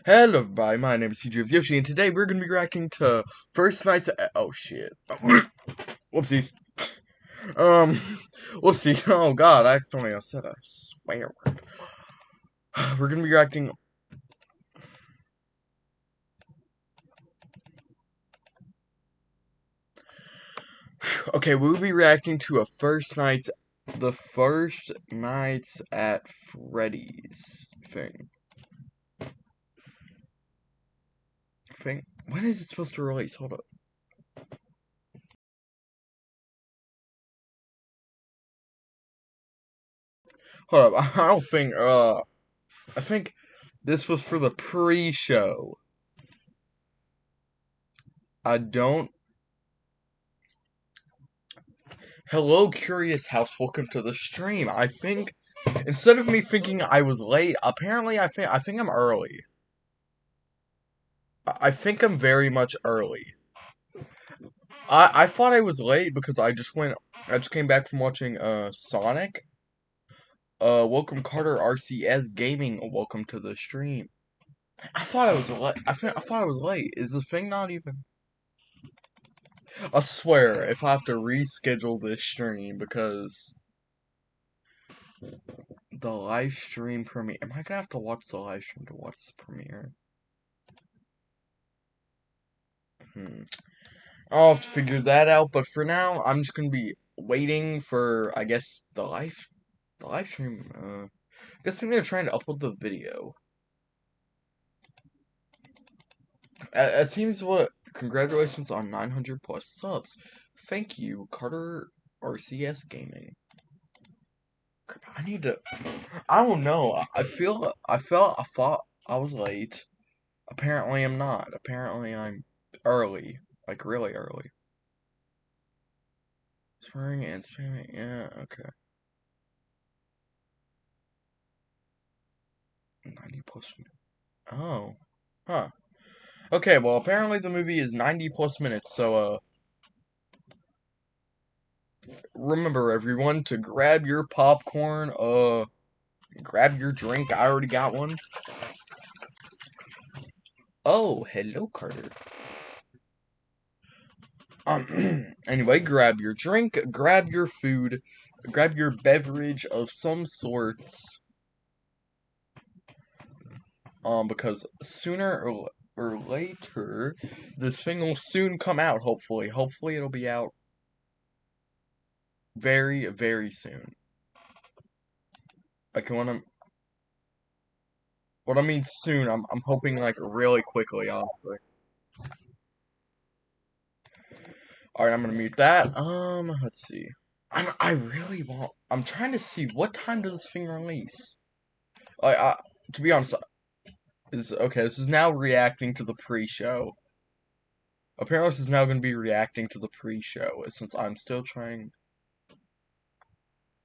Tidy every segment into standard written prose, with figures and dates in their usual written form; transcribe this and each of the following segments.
Hello everybody, my name is CJ Yoshi, and today we're gonna be reacting to First Night's oh shit. Whoopsies. Um whoopsie. Oh god, I accidentally said a swear word. We're gonna be reacting. Okay, we'll be reacting to the First Nights at Freddy's thing. When is it supposed to release? Hold up. Hold up. I don't think I think this was for the pre-show. I don't. Hello, Curious House. Welcome to the stream. I think instead of me thinking I was late, apparently I think I'm early. I think I'm very much early. I thought I was late because I just came back from watching Sonic. Welcome Carter RCS Gaming. Welcome to the stream. I thought I was late. I thought I was late. Is the thing not even? I swear, if I have to reschedule this stream because the live stream premiere. Am I gonna have to watch the live stream to watch the premiere? I'll have to figure that out, but for now, I'm just gonna be waiting for, I guess, the live stream. I guess they're trying to upload the video. It seems what. Congratulations on 900 plus subs. Thank you, Carter RCS Gaming. I need to. I don't know. I thought I was late. Apparently, I'm not. Apparently, I'm early. Like, really early. Spring and spamming. Yeah, okay. 90 plus. Oh. Huh. Okay, well, apparently the movie is 90 plus minutes, so, remember, everyone, to grab your popcorn, grab your drink. I already got one. Oh, hello, Carter. Anyway, grab your drink, grab your food, grab your beverage of some sorts. Because sooner or later, this thing will soon come out, hopefully. Hopefully it'll be out very, very soon. Like, what I mean soon, I'm hoping, like, really quickly, honestly. Alright, I'm gonna mute that. Let's see. I'm trying to see, what time does this thing release? To be honest, this is now reacting to the pre-show. Apparently this is now gonna be reacting to the pre-show, since I'm still trying. I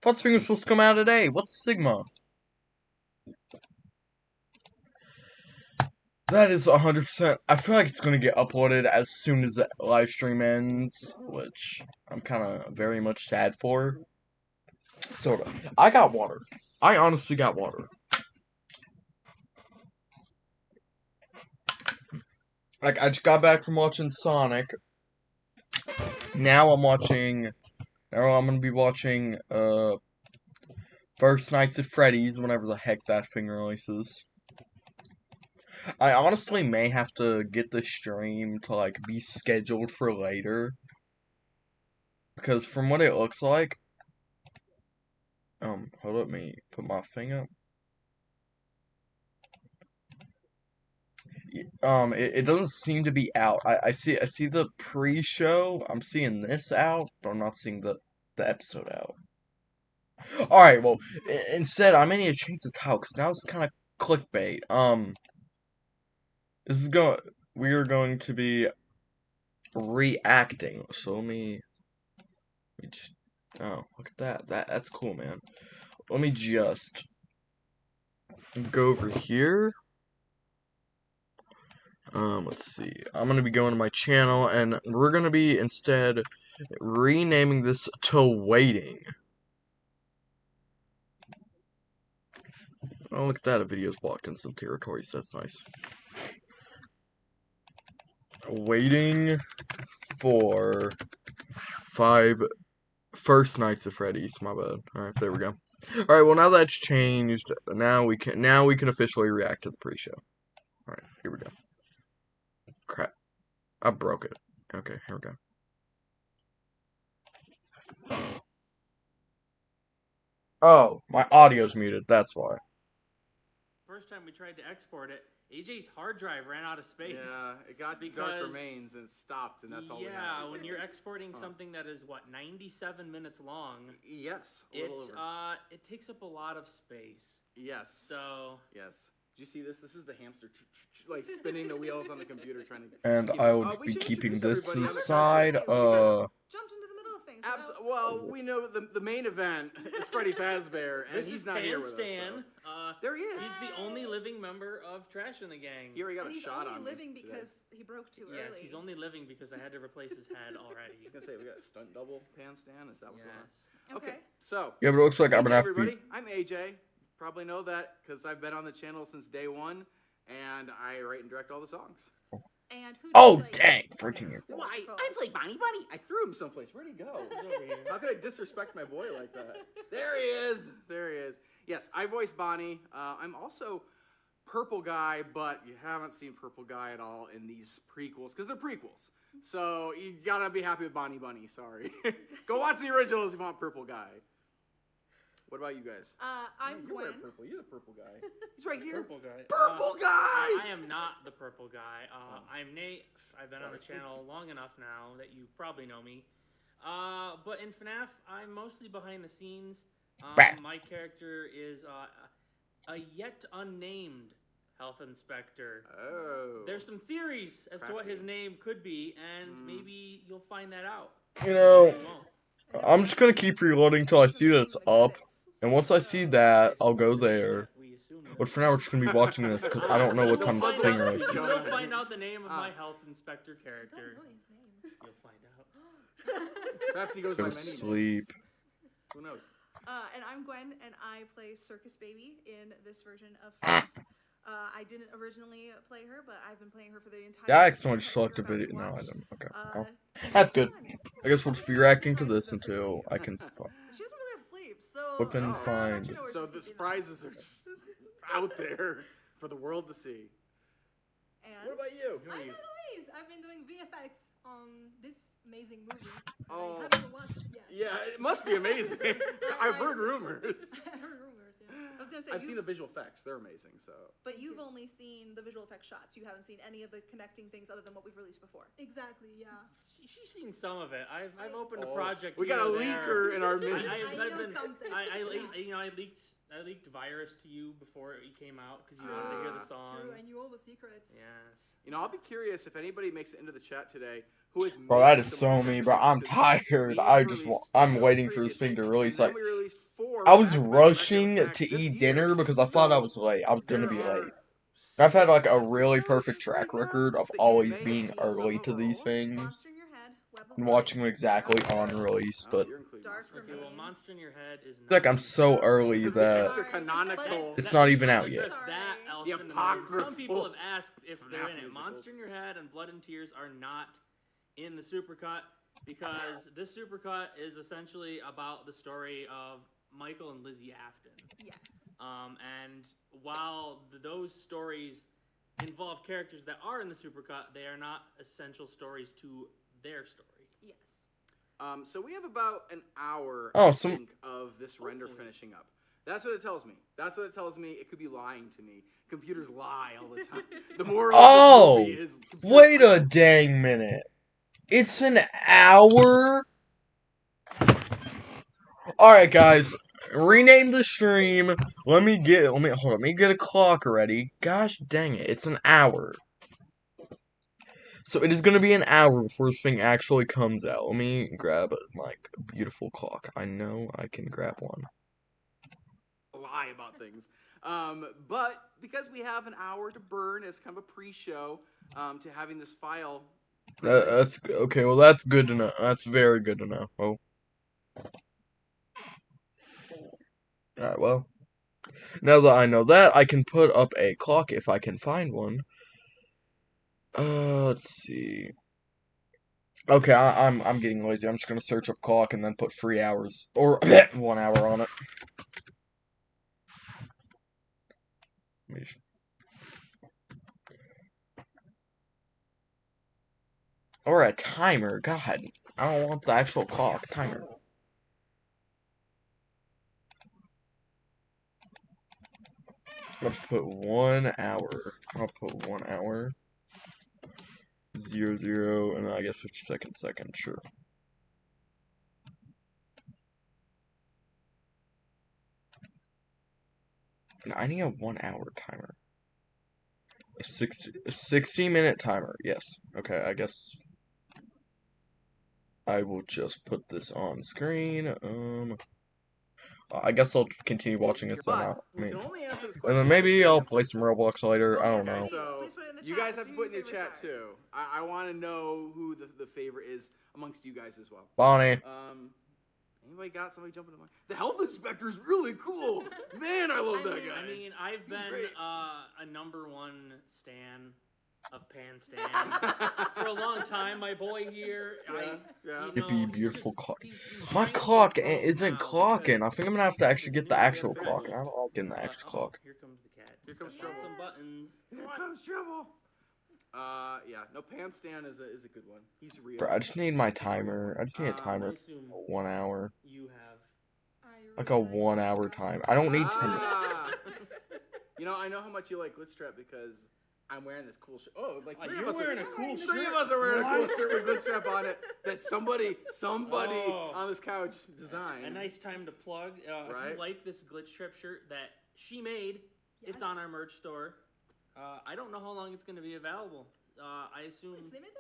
thought this thing was supposed to come out today. What's Sigma? That is 100%. I feel like it's gonna get uploaded as soon as the live stream ends, which I'm kind of very much sad for. Sort of. I got water. I honestly got water. Like, I just got back from watching Sonic. Now I'm gonna be watching, First Nights at Freddy's, whenever the heck that thing releases. I honestly may have to get the stream to, like, be scheduled for later. Because from what it looks like, hold up, me put my thing up. It doesn't seem to be out. I see the pre-show. I'm seeing this out, but I'm not seeing the episode out. All right, well, instead I may need to change the title because now it's kind of clickbait. This is going. We are going to be reacting. So let me just. Oh, look at that. That's cool, man. Let me just go over here. Let's see. I'm gonna be going to my channel, and we're gonna be instead renaming this to Waiting. Oh, look at that. A video's blocked in some territories. That's nice. waiting for 5 first nights of Freddy's. My bad. All right, there we go. All right, well now that's changed. Now we can officially react to the pre-show. All right, here we go. Crap, I broke it. Okay, here we go. Oh, my audio's muted. That's why. First time we tried to export it, AJ's hard drive ran out of space. Yeah, it got to dark remains and it stopped, and that's all we had. Yeah, when you're exporting something that is, 97 minutes long? Yes, it takes up a lot of space. Yes. So... Yes. Did you see this? This is the hamster, like, spinning the wheels on the computer trying to... And I would be keeping this inside, Jumped into the middle of things. Well, we know the main event is Freddy Fazbear, and he's not here with us. Stan. There he is. He's the only living member of Trash in the Gang. Here we got a shot on him. He's only living because he broke too early. Yes, he's only living because I had to replace his head already. I was going to say, we got a stunt double pan Stan. Is that what's going on? Okay. So. Yeah, but it looks like I'm gonna have everybody. to be... I'm AJ. Probably know that because I've been on the channel since day one, and I write and direct all the songs. And who dang, 14 years old. Why? I play Bonnie Bunny. I threw him someplace. Where'd he go? He's over here. How could I disrespect my boy like that? There he is. There he is. Yes, I voice Bonnie. I'm also Purple Guy, but you haven't seen Purple Guy at all in these prequels because they're prequels. So you gotta be happy with Bonnie Bunny. Sorry. Go watch the originals if you want Purple Guy. What about you guys? I'm Gwen. Purple. You're the purple guy. He's right here. Purple guy. Purple guy! I am not the purple guy. I'm Nate. I've been on the channel long enough now that you probably know me. But in FNAF, I'm mostly behind the scenes. My character is a yet unnamed health inspector. Oh. There's some theories as to what his name could be, and maybe you'll find that out. You know, I'm just gonna keep reloading till I see that it's up. And once I see that, I'll go there. But for now, we're just gonna be watching this because I don't know what time this thing is. You'll find out the name of my health inspector character. I don't know his name. You'll find out. Perhaps he goes Go by to many sleep. names. Who knows? And I'm Gwen, and I play Circus Baby in this version of FNAF. I didn't originally play her, but I've been playing her for the entire... Yeah, I accidentally selected a video. No, I didn't. Okay. Well, that's good. I guess we'll just be reacting to this until I can... She doesn't really have sleep, so... Look and find. So the surprises are just out there for the world to see. And what about you? I'm Louise. I've been doing VFX on this amazing movie. Oh. I haven't watched yet. Yeah, it must be amazing. I've heard rumors. I heard rumors, yeah. I was gonna say, I've seen the visual effects. They're amazing, so... But you've only seen the visual effects shots. You haven't seen any of the connecting things other than what we've released before. Exactly, yeah. She's seen some of it. I've opened a project. We got a leaker in our midst. I leaked Virus to you before it came out because you wanted to hear the song. True, I knew all the secrets. Yes. You know, I'll be curious if anybody makes it into the chat today who is... Bro, that is so me, bro. I'm tired. I'm waiting for this thing to release. Like, I was rushing to eat dinner because I thought I was late. I was gonna be late. I've had like a really perfect track record of always being early to these things and watching them exactly on release, but Monster in Your Head is it's like I'm so early that it's not even out yet. Some people have asked if they're in it. Monster in Your Head and Blood and Tears are not in the supercut because this supercut is essentially about the story of Michael and Lizzie Afton. Yes. And while those stories involve characters that are in the supercut, they are not essential stories to their story. Yes. So we have about an hour, think, of this render finishing up. That's what it tells me. That's what it tells me. It could be lying to me. Computers lie all the time. The moral of this movie is... Wait a dang minute. It's an hour? Alright, guys. Rename the stream. Let me get a clock ready. Gosh dang it. It's an hour. So it is going to be an hour before this thing actually comes out. Let me grab my beautiful clock. I know I can grab one. Lie about things. But because we have an hour to burn as kind of a pre-show to having this file... That's okay. Well, that's good to know. That's very good to know. Oh. Alright, well. Now that I know that, I can put up a clock if I can find one. Let's see. Okay, I'm getting lazy. I'm just gonna search up clock and then put 3 hours or 1 hour on it. Let me just- Or a timer. God, I don't want the actual clock. Timer. Let's put 1 hour. I'll put 1 hour. 00, and then I guess 50 second, sure. And I need a 1 hour timer. A 60-minute timer, yes. Okay, I guess I will just put this on screen. I guess I'll continue watching this then. We can only answer this And question then if maybe the I'll answer play is some Roblox later. I don't Okay, know. so Please put it in the you chat. guys have Let's to see put who in your your chat favorites are. too. I want to know who the favorite is amongst you guys as well. Bonnie. Anybody got somebody jumping in line? The health inspector's really cool. Man, I love that guy. I mean, I've He's been great. a #1 stan of Pan Stan for a long time. My boy here, Yeah. It'd be beautiful clock. He's My trying to clock improve isn't now clocking. I because think I'm gonna have he's to got actually this get the new actual facelift. clock. I don't like getting the extra clock. Here comes the cat. Here comes He's got trouble. some buttons. Here comes trouble. Yeah. No, Pan Stan is a good one. He's real. Bro, I just need my timer. I just need a I timer assume for 1 hour. you have. Like a 1 hour time. I don't need 10 minutes. Ah. You know, I know how much you like Glitchtrap because I'm wearing this cool shirt. Oh, like three of us wearing are a cool Three shirt. of us are wearing a cool What? shirt with Glitchtrap on it that somebody Oh. on this couch designed. A nice time to plug. If Right. you like this Glitch Trip shirt that she made, it's Yes. on our merch store. I don't know how long it's going to be available. I assume. It's limited?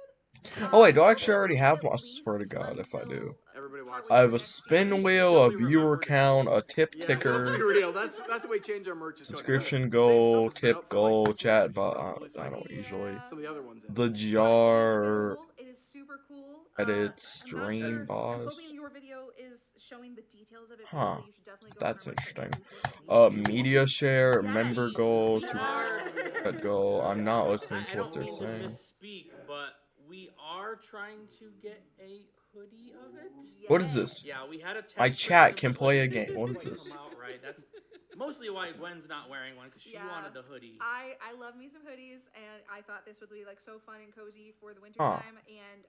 Oh wait, do I actually It will already be have at one? I swear to least God if I do. until, Everybody watch partway I through have a next spin year. wheel, a Until we viewer remember to count, tell a tip Yeah, let's be ticker, real. That's the way we change our merch. Is subscription same goal, stuff has been tip out for like goal, 6 chat months. We should bot. probably I don't cycle usually. some of the other ones in. The But it is jar, available. It is super cool. edit, I'm not stream, sure. I'm boss. hoping your video is showing the details of it Huh. beautifully. You should definitely go That's on our website and interesting. at least look at the Media share, Yes. member goal, We super are. chat goal. I'm not listening I to what don't they're mean to saying. misspeak, but we are trying to get a hoodie of it. What is this? Yeah, we had a test. My print chat of can the play a hoodie. game. Didn't What is quite this? Come out right. That's mostly why Gwen's not wearing one because she Yeah. wanted the hoodie. I love me some hoodies, and I thought this would be like so fun and cozy for the winter Huh. time. And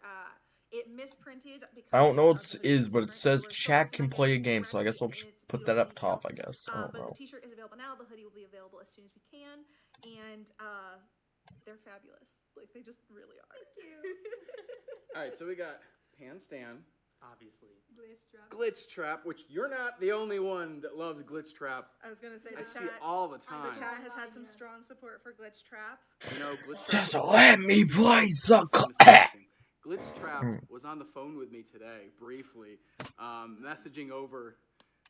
it misprinted because I don't know what of this the hoodies is, but it different, so says we're still chat working can on play a getting game, so I guess I'll correctly, just and it's put that beautiful up top, detail. I guess. I don't But know. the t-shirt is available now. The hoodie will be available as soon as we can, and they're fabulous. Like they just really are. All right, so we got Pan Stan, Obviously. Glitch Trap, which you're not the only one that loves Glitch Trap. I was gonna say I the see chat. it all the time. The chat has had some strong support for Glitch Trap. You know, Glitch Trap. Just let me play some. Glitch Trap was on the phone with me today, briefly, messaging over.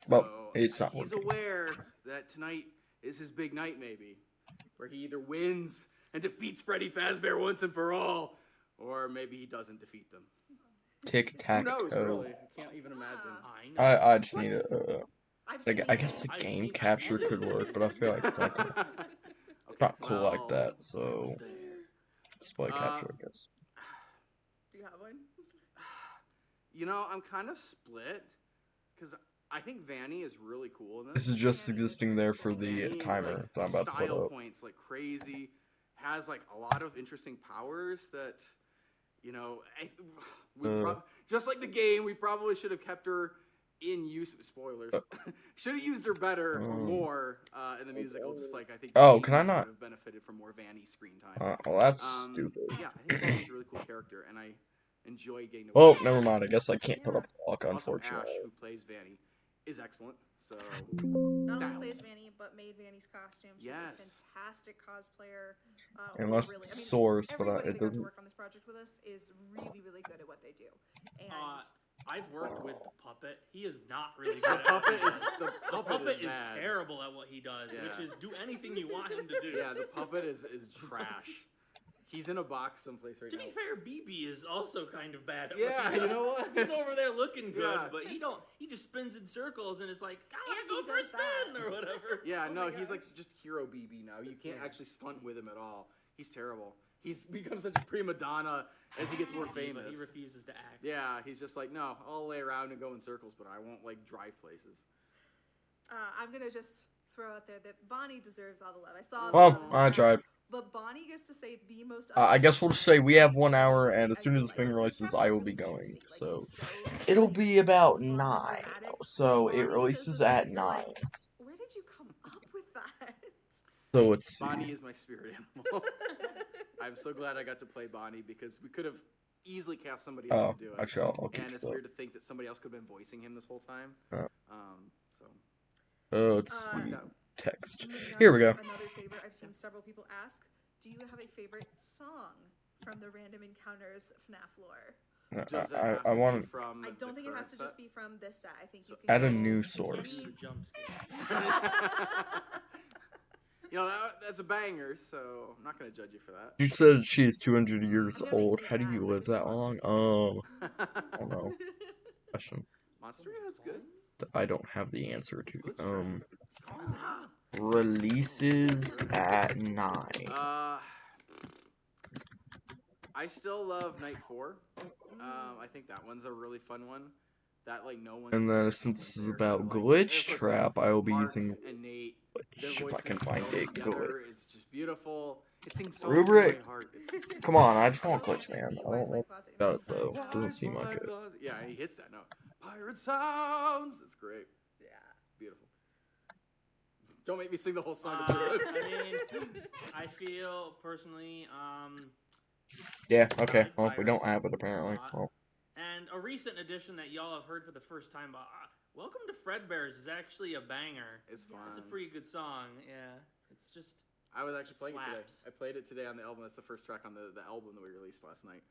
Well, So it's not he's working. aware that tonight is his big night, maybe, where he either wins and defeats Freddy Fazbear once and for all, or maybe he doesn't defeat them. Tic Who tac knows, toe. really? I can't even imagine. I know. I just need a. I've seen I guess the I've game seen- capture could work, but I feel like it's not, not cool like well, that. I So was there. display capture, I guess. Do you have one? You know, I'm kind of split, because I think Vanny is really cool in this. This is just existing there for the Vanny, timer like, that I'm about to put style up. points like crazy, has like a lot of interesting powers that, you know, just like the game, we probably should have kept her in use. Spoilers. Should have used her better or more in the musical. Just like I think. Oh, can I games not? would have benefited from more Vanny screen time. Well, that's stupid. Yeah, I think Vanny's a really cool character, and I enjoy getting to. Well, work with never her. mind. I guess I can't put Yeah. up a clock, Also, unfortunately. Ash, who plays Vanny, is excellent. So Not That only plays helps. Vanny, but made Vanny's costume. She's Yes. a fantastic cosplayer. Unless really, it's Source, but everybody it that got to doesn't. work on this project with us is really, really good at what they do. And I've worked with the puppet. He is not really good. the The puppet puppet is bad. terrible at what he does, Yeah. which is do anything you want him to do. Yeah, the puppet is trash. He's in a box someplace right To now. be fair, BB is also kind of bad at Yeah, what he you does. know what? He's over there looking good, Yeah. but he just spins in circles and it's like, I And want to he go for a does that. spin or whatever. Yeah, Oh no, my he's gosh. like just hero BB now. You can't actually stunt with him at all. He's terrible. He's become such a prima donna as he gets more famous. He refuses to act. Yeah, he's just like, no, I'll lay around and go in circles, but I won't like drive places. I'm gonna just throw out there that Bonnie deserves all the love. I saw. Well, I tried. But Bonnie gets to say the most. I guess we'll just say we have 1 hour, and as soon as the finger releases, I will be going. So it'll be about 9. So it releases at 9. Where did you come up with that? So it's Bonnie is my spirit animal. I'm so glad I got to play Bonnie because we could have easily cast somebody else to do it. Actually, I'll keep and it's weird to think that somebody else could have been voicing him this whole time. So. Let's see. Text. Here we go. Another favorite. I've seen several people ask, do you have a favorite song from the Random Encounters FNAF lore? I want to. I don't think it has to just be from this set. I think you can add a new source. That's a banger, so I'm not going to judge you for that. You said she is 200 years old. How do you live that long? I don't know. Question. Monster, that's good. I don't have the answer to. Releases at 9. I still love Night 4. I think that one's a really fun one. That like no one's. And then since it's about Glitch Trap, I will be using. And Nate, if I can find it, together, it's just beautiful. It sings so Rubric. heart. Come on, I just want Glitch, man. I don't know about it though. Doesn't seem like it. Yeah, he hits that note. Pirate sounds. It's great. Yeah. Beautiful. Don't make me sing the whole song. I feel personally, Yeah. Okay. Well, we don't have it apparently. Well. And a recent addition that y'all have heard for the first time, Welcome to Fredbear's is actually a banger. It's fun. It's a pretty good song. Yeah. It's just. I was actually playing it today. slaps. I played it today on the album. That's the first track on the album that we released last night.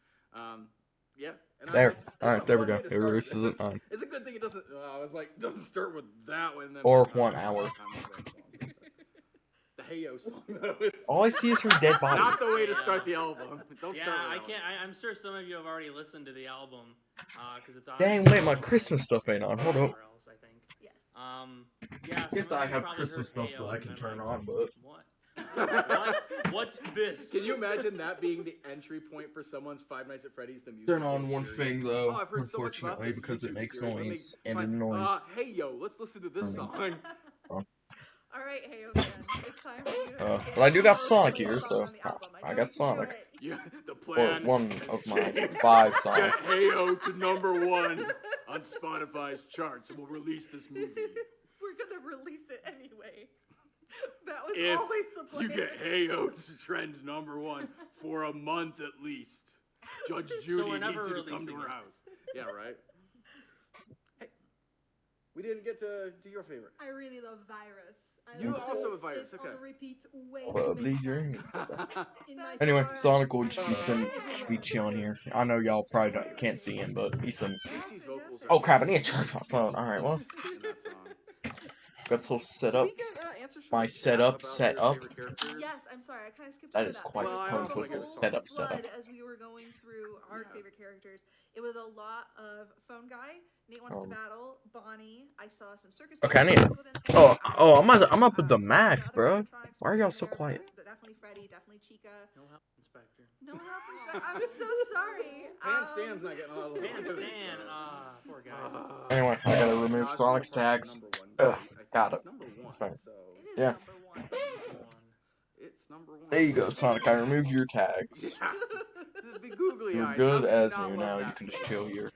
Yeah. And There. All right. There we go. It releases at 9. It's a good thing it doesn't. I was like, doesn't start with that one. Then Or 1 hour. The Heyo song, though. All I see is her dead body. Not the way to start the album. Don't Yeah, start with I that can't. I'm sure some of you have already listened to the album, because it's on. Dang, wait, my Christmas stuff ain't on. Hold up. Else, I think. Yes. Yeah. If some I of you have probably Christmas heard stuff that Heyo I can and turn like, on, but What? What this? Can you imagine that being the entry point for someone's Five Nights at Freddy's the music? turn on one experience? thing though. Oh, I've heard so much about Unfortunately, this because it YouTube makes series. Let me noise and it find- annoys. Hey yo, let's listen to this song. All right, Heyo fans, it's time for you to But I do got the Sonic most here, song so on the album. I know got you can do Sonic. it. Yeah, the Or plan. one has of my changed. 5 Get songs. Heyo to #1 on Spotify's charts, and we'll release this movie. We're gonna release it anyway. That was If always the plan. you get Heyo to trend #1 for a month at least, Judge Judy we're never needs you to come to releasing her it. house. Yeah, right. Hey, we didn't get to do your favorite. I really love Virus. I You listen also to have Virus, it okay. on repeat way Well, too many leave your times. In my Anyway, car, Sonic will just be some sweet chilling here. I know y'all probably can't see him, but he's some. Casey's vocals are Oh crap! I need to charge my phone. All right, well, in that song. got some setups. We get, answers from My the chat setup about set your up. favorite characters. Yes, I'm sorry, I kind of skipped That over is that. quite Well, I There was also a like your whole setup, flood setup. as we were going through our Yeah. favorite characters. It was a lot of Phone Guy. Nate wants to Um, battle. Bonnie. I saw some circus. Okay, I people, need- some people didn't think Oh, about oh, it. I'm up with the Some max, other bro. animatronics Why are were y'all so there, quiet? but definitely Freddy, definitely Chica. No help, Inspector. No help, respect. I'm so sorry. Pan Stan's not getting a lot of love. Man, Stan. Poor guy. Anyway, I gotta remove No, it's Sonic's probably tags. #1. Ugh, I think got it's it. #1. Fine. So It is Yeah. #1. it's #1. There you go, Sonic. I removed your tags. Yeah. The big googly You're eyes. How good can as not new love now. You that can just face? chill here.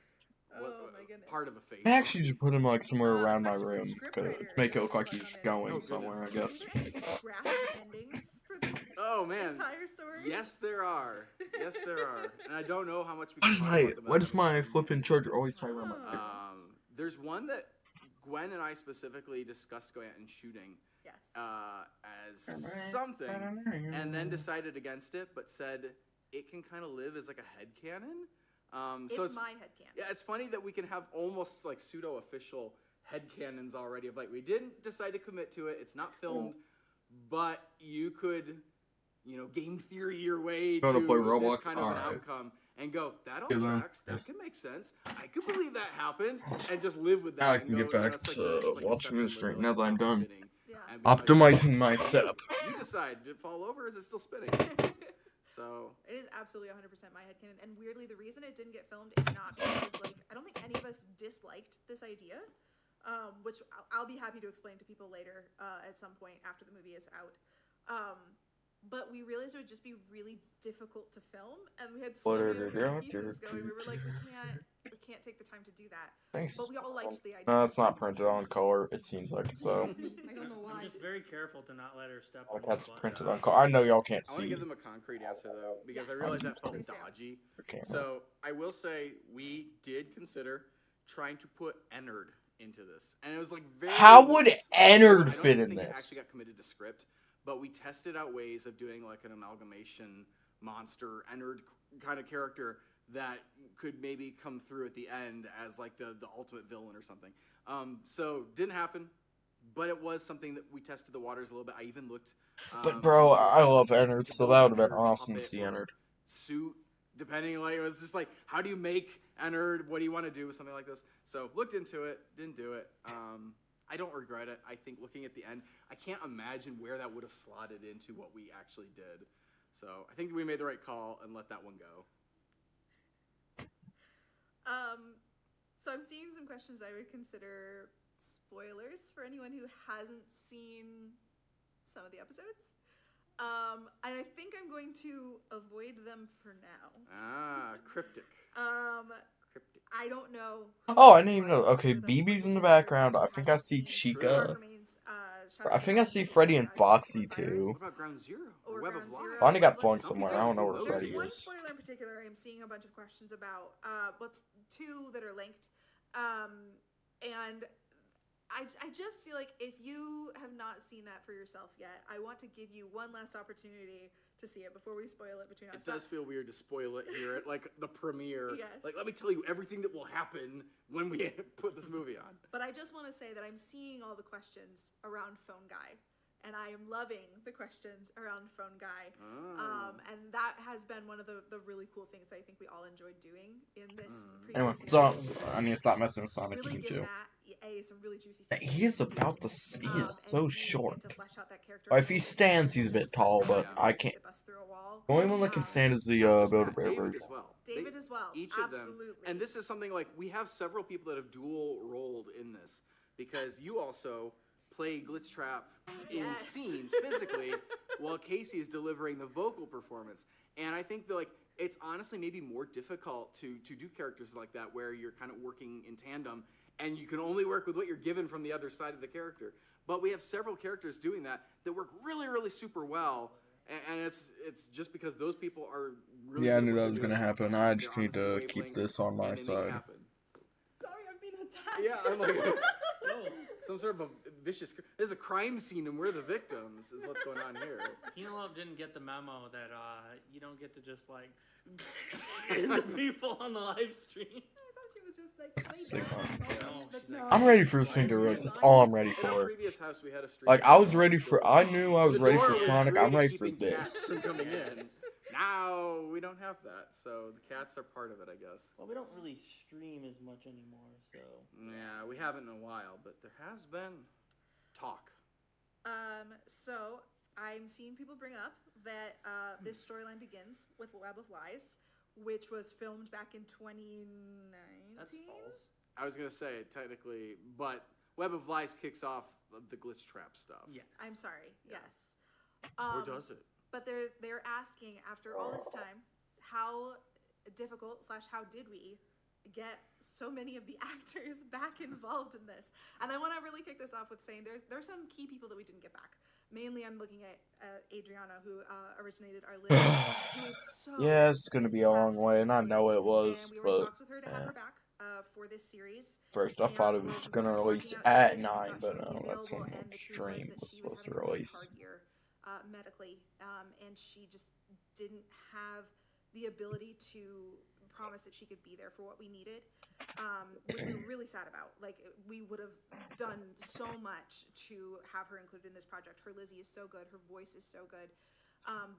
Oh my goodness. Part of the face. I actually just put him like somewhere around my Question for the room scriptwriter. to make it look like Just he's like on going it. somewhere, I guess. Are there any scrapped endings for this Oh man. entire story? Yes, there are. Yes, there are. And I don't know how much we Why can does talk my about them why does after my this. flipping charger always tie around my finger? There's one that Gwen and I specifically discussed going out and shooting Yes. as something, and then decided against it, but said it can kind of live as like a headcanon. So It's my headcanon. yeah, it's funny that we can have almost like pseudo-official headcanons already of like we didn't decide to commit to it. It's not filmed, but you could, game theory your way Gonna to play this Roblox? kind of an Alright. outcome and go, that all Okay, then. tracks. That can make sense. I could believe that happened, and just live with that. Now I and can go, get "Yeah, back that's like to the- it's like watching Inception this stream with now that I'm done. spinning." Yeah. And be like, Optimizing my setup. you decide, did it fall over or is it still spinning? So it is absolutely 100% my headcanon. And weirdly, the reason it didn't get filmed is not because, like, I don't think any of us disliked this idea, which I'll be happy to explain to people later at some point after the movie is out. But we realized it would just be really difficult to film, and we had so many other pieces going. We were like, we can't take the time to do that. Thanks. But we all liked the idea. No, it's not printed on color. It seems like so. I don't know why. I'm just very careful to not let her step on Like the that's button. printed on color. I know y'all can't I want to see give them a concrete answer though, because I Yes. realized that felt Please do. dodgy. the camera. So I will say we did consider trying to put Ennard into this, and it was like very. How would loose. Ennard I fit don't in think it this? actually got committed to script, but we tested out ways of doing like an amalgamation monster Ennard kind of character that could maybe come through at the end as like the ultimate villain or something. So didn't happen, but it was something that we tested the waters a little bit. I even looked. But bro, into, I love Ennard, to so build that an would have been Ennard awesome to puppet see or Ennard. suit, depending, like it was just like, how do you make Ennard? What do you want to do with something like this? So looked into it, didn't do it. I don't regret it. I think looking at the end, I can't imagine where that would have slotted into what we actually did. So I think we made the right call and let that one go. So I'm seeing some questions I would consider spoilers for anyone who hasn't seen some of the episodes. And I think I'm going to avoid them for now. Cryptic. Cryptic. I don't know. Oh, I didn't even know. Okay, BB's in the background. I think I see Chica. I think I see Freddy and Foxy too. What about Ground Zero? Or Web Ground of Lies? Zero. Bonnie got Like, flung some somewhere. people I don't know have where seen Freddy those. One is. spoiler in particular I'm seeing a bunch of questions about, but two that are linked. And I just feel like if you have not seen that for yourself yet, I want to give you one last opportunity to see it before we spoil it between us. It does feel weird to spoil it here at like the premiere. Yes. Like, let me tell you everything that will happen when we put this movie on. But I just want to say that I'm seeing all the questions around Phone Guy. And I am loving the questions around Phone Guy. And that has been one of the really cool things I think we all enjoyed doing in this Anyway, previous so series. I need to stop messing with Sonic Really Team give too. Matt some really juicy He is scenes to about do. the. He is so And we short. get to flesh out that character Or if he more. stands, he's a bit tall, but Yeah. I can't. To bust through a wall. The only one that can stand is the Not just Builder Matt, Bear David version. as well. David as well. Each of them. Absolutely. And this is something like we have several people that have dual rolled in this because you also play Glitch Trap in Yes. scenes physically while Casey is delivering the vocal performance. And I think that like it's honestly maybe more difficult to do characters like that where you're kind of working in tandem and you can only work with what you're given from the other side of the character. But we have several characters doing that work really, really super well. And it's just because those people are really Yeah, I good knew at that what was they're gonna doing. happen. I They're just on need the same to keep wavelength, this on my and they make it side. happen. Sorry, I've been attacked. Yeah, I'm like Oh, some sort of a vicious. There's a crime scene and we're the victims. Is what's going on here. Penelope didn't get the memo that you don't get to just like into people on the live stream. I thought she was just like Sick laid one. down. No, That's she's not- I'm ready for this thing to release. That's all I'm ready In our for. previous house, we had a stream. Like I was ready for. I knew I was The ready door for was Sonic. great I'm at ready for keeping cats this. from coming in. Yes. Now we don't have that, so the cats are part of it, I guess. Well, we don't really stream as much anymore, so. Yeah, we haven't in a while, but there has been talk. So I'm seeing people bring up that this storyline begins with Web of Lies, which was filmed back in 2019. That's false. I was gonna say technically, but Web of Lies kicks off the glitch trap stuff. Yeah. I'm sorry. Yeah. Yes. Or does it? But they're asking after all this time, how difficult / how did we get so many of the actors back involved in this? And I want to really kick this off with saying there's some key people that we didn't get back. Mainly, I'm looking at Adriana, who originated our list, who is so Yeah, it's gonna be a long fantastic way, in and I this know movie. it was, And we were in but talks with her to have her back for this series. first I thought it was gonna release at 9, but no, that's when the stream was supposed to release. Medically, and she just didn't have the ability to promise that she could be there for what we needed, which we were really sad about. Like, we would have done so much to have her included in this project. Her Lizzie is so good, her voice is so good,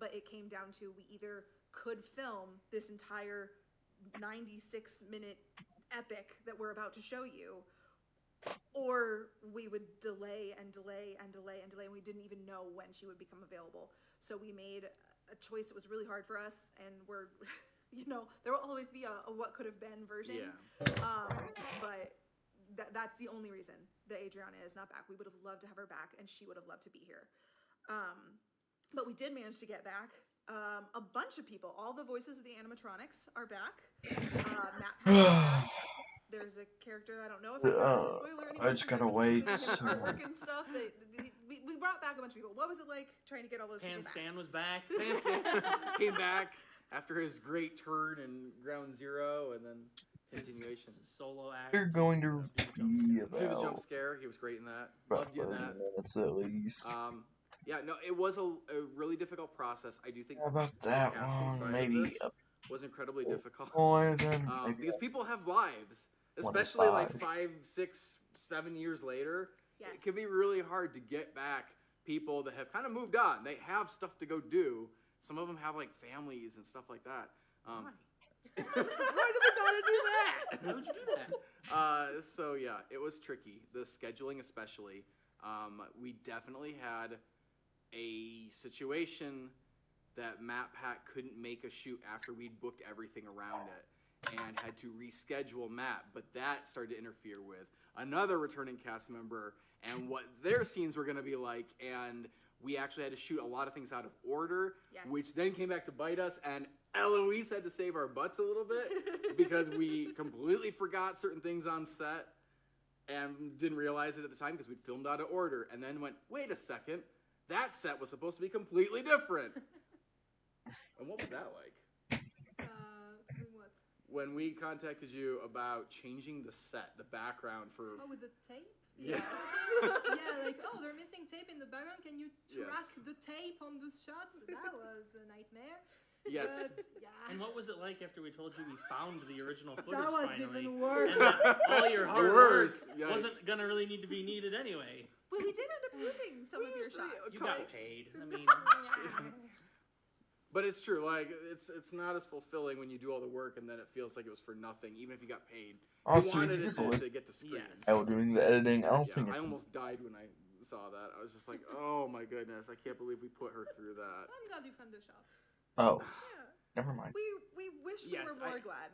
but it came down to we either could film this entire 96-minute epic that we're about to show you, or we would delay and delay and delay and delay, and we didn't even know when she would become available. So we made a choice that was really hard for us, and we're, there will always be a what could have been version. Yeah. But that's the only reason that Adriana is not back. We would have loved to have her back, and she would have loved to be here. But we did manage to get back a bunch of people. All the voices of the animatronics are back. Matt Pat is back. There's a character, I don't know if it's a spoiler anymore. I just gotta wait. Artwork and stuff. We brought back a bunch of people. What was it like trying to get all those people back? Stan was back. Stan came back after his great turn in Ground Zero, and then continuation. Solo act. They're going to be To the jump about scare, he was great in that. about Loved you in 30 that. minutes at least. Yeah, no, it was a really difficult process. I do think How about the that casting side one? of Maybe this was incredibly difficult. more than maybe Because people have lives, One to especially like 5. 5, 6, 7 years later. Yes. It can be really hard to get back people that have kind of moved on. They have stuff to go do. Some of them have like families and stuff like that. Why did they gotta do that? Why would you do that? So yeah, it was tricky. The scheduling, especially. We definitely had a situation that Matt Pat couldn't make a shoot after we'd booked everything around it, and had to reschedule Matt. But that started to interfere with another returning cast member and what their scenes were going to be like. And we actually had to shoot a lot of things out of order, Yes. which then came back to bite us. And Eloise had to save our butts a little bit because we completely forgot certain things on set and didn't realize it at the time because we'd filmed out of order, and then went, wait a second, that set was supposed to be completely different. And what was that like? Doing what? When we contacted you about changing the set, the background for... Oh, with the tape? Yes. Yeah, like, oh, they're missing tape in the background. Can you track Yes. the tape on the shots? That was a nightmare. Yes. But, yeah. And what was it like after we told you we found the original footage That was finally? even worse. And that all your hard worse. work Yikes. wasn't gonna really need to be needed anyway. Well, we did end up using some of your shots. You Come got on. paid. I mean, But it's true, like, it's not as fulfilling when you do all the work and then it feels like it was for nothing, even if you got paid. We Honestly, wanted it people to get to screen. Yes. I was doing the editing. I don't Yeah, think I it's almost died when I saw that. I was just like, oh my goodness, I can't believe we put her through that. I'm glad you found the shots. oh, Yeah. never mind. We wish Yes, we were more glad.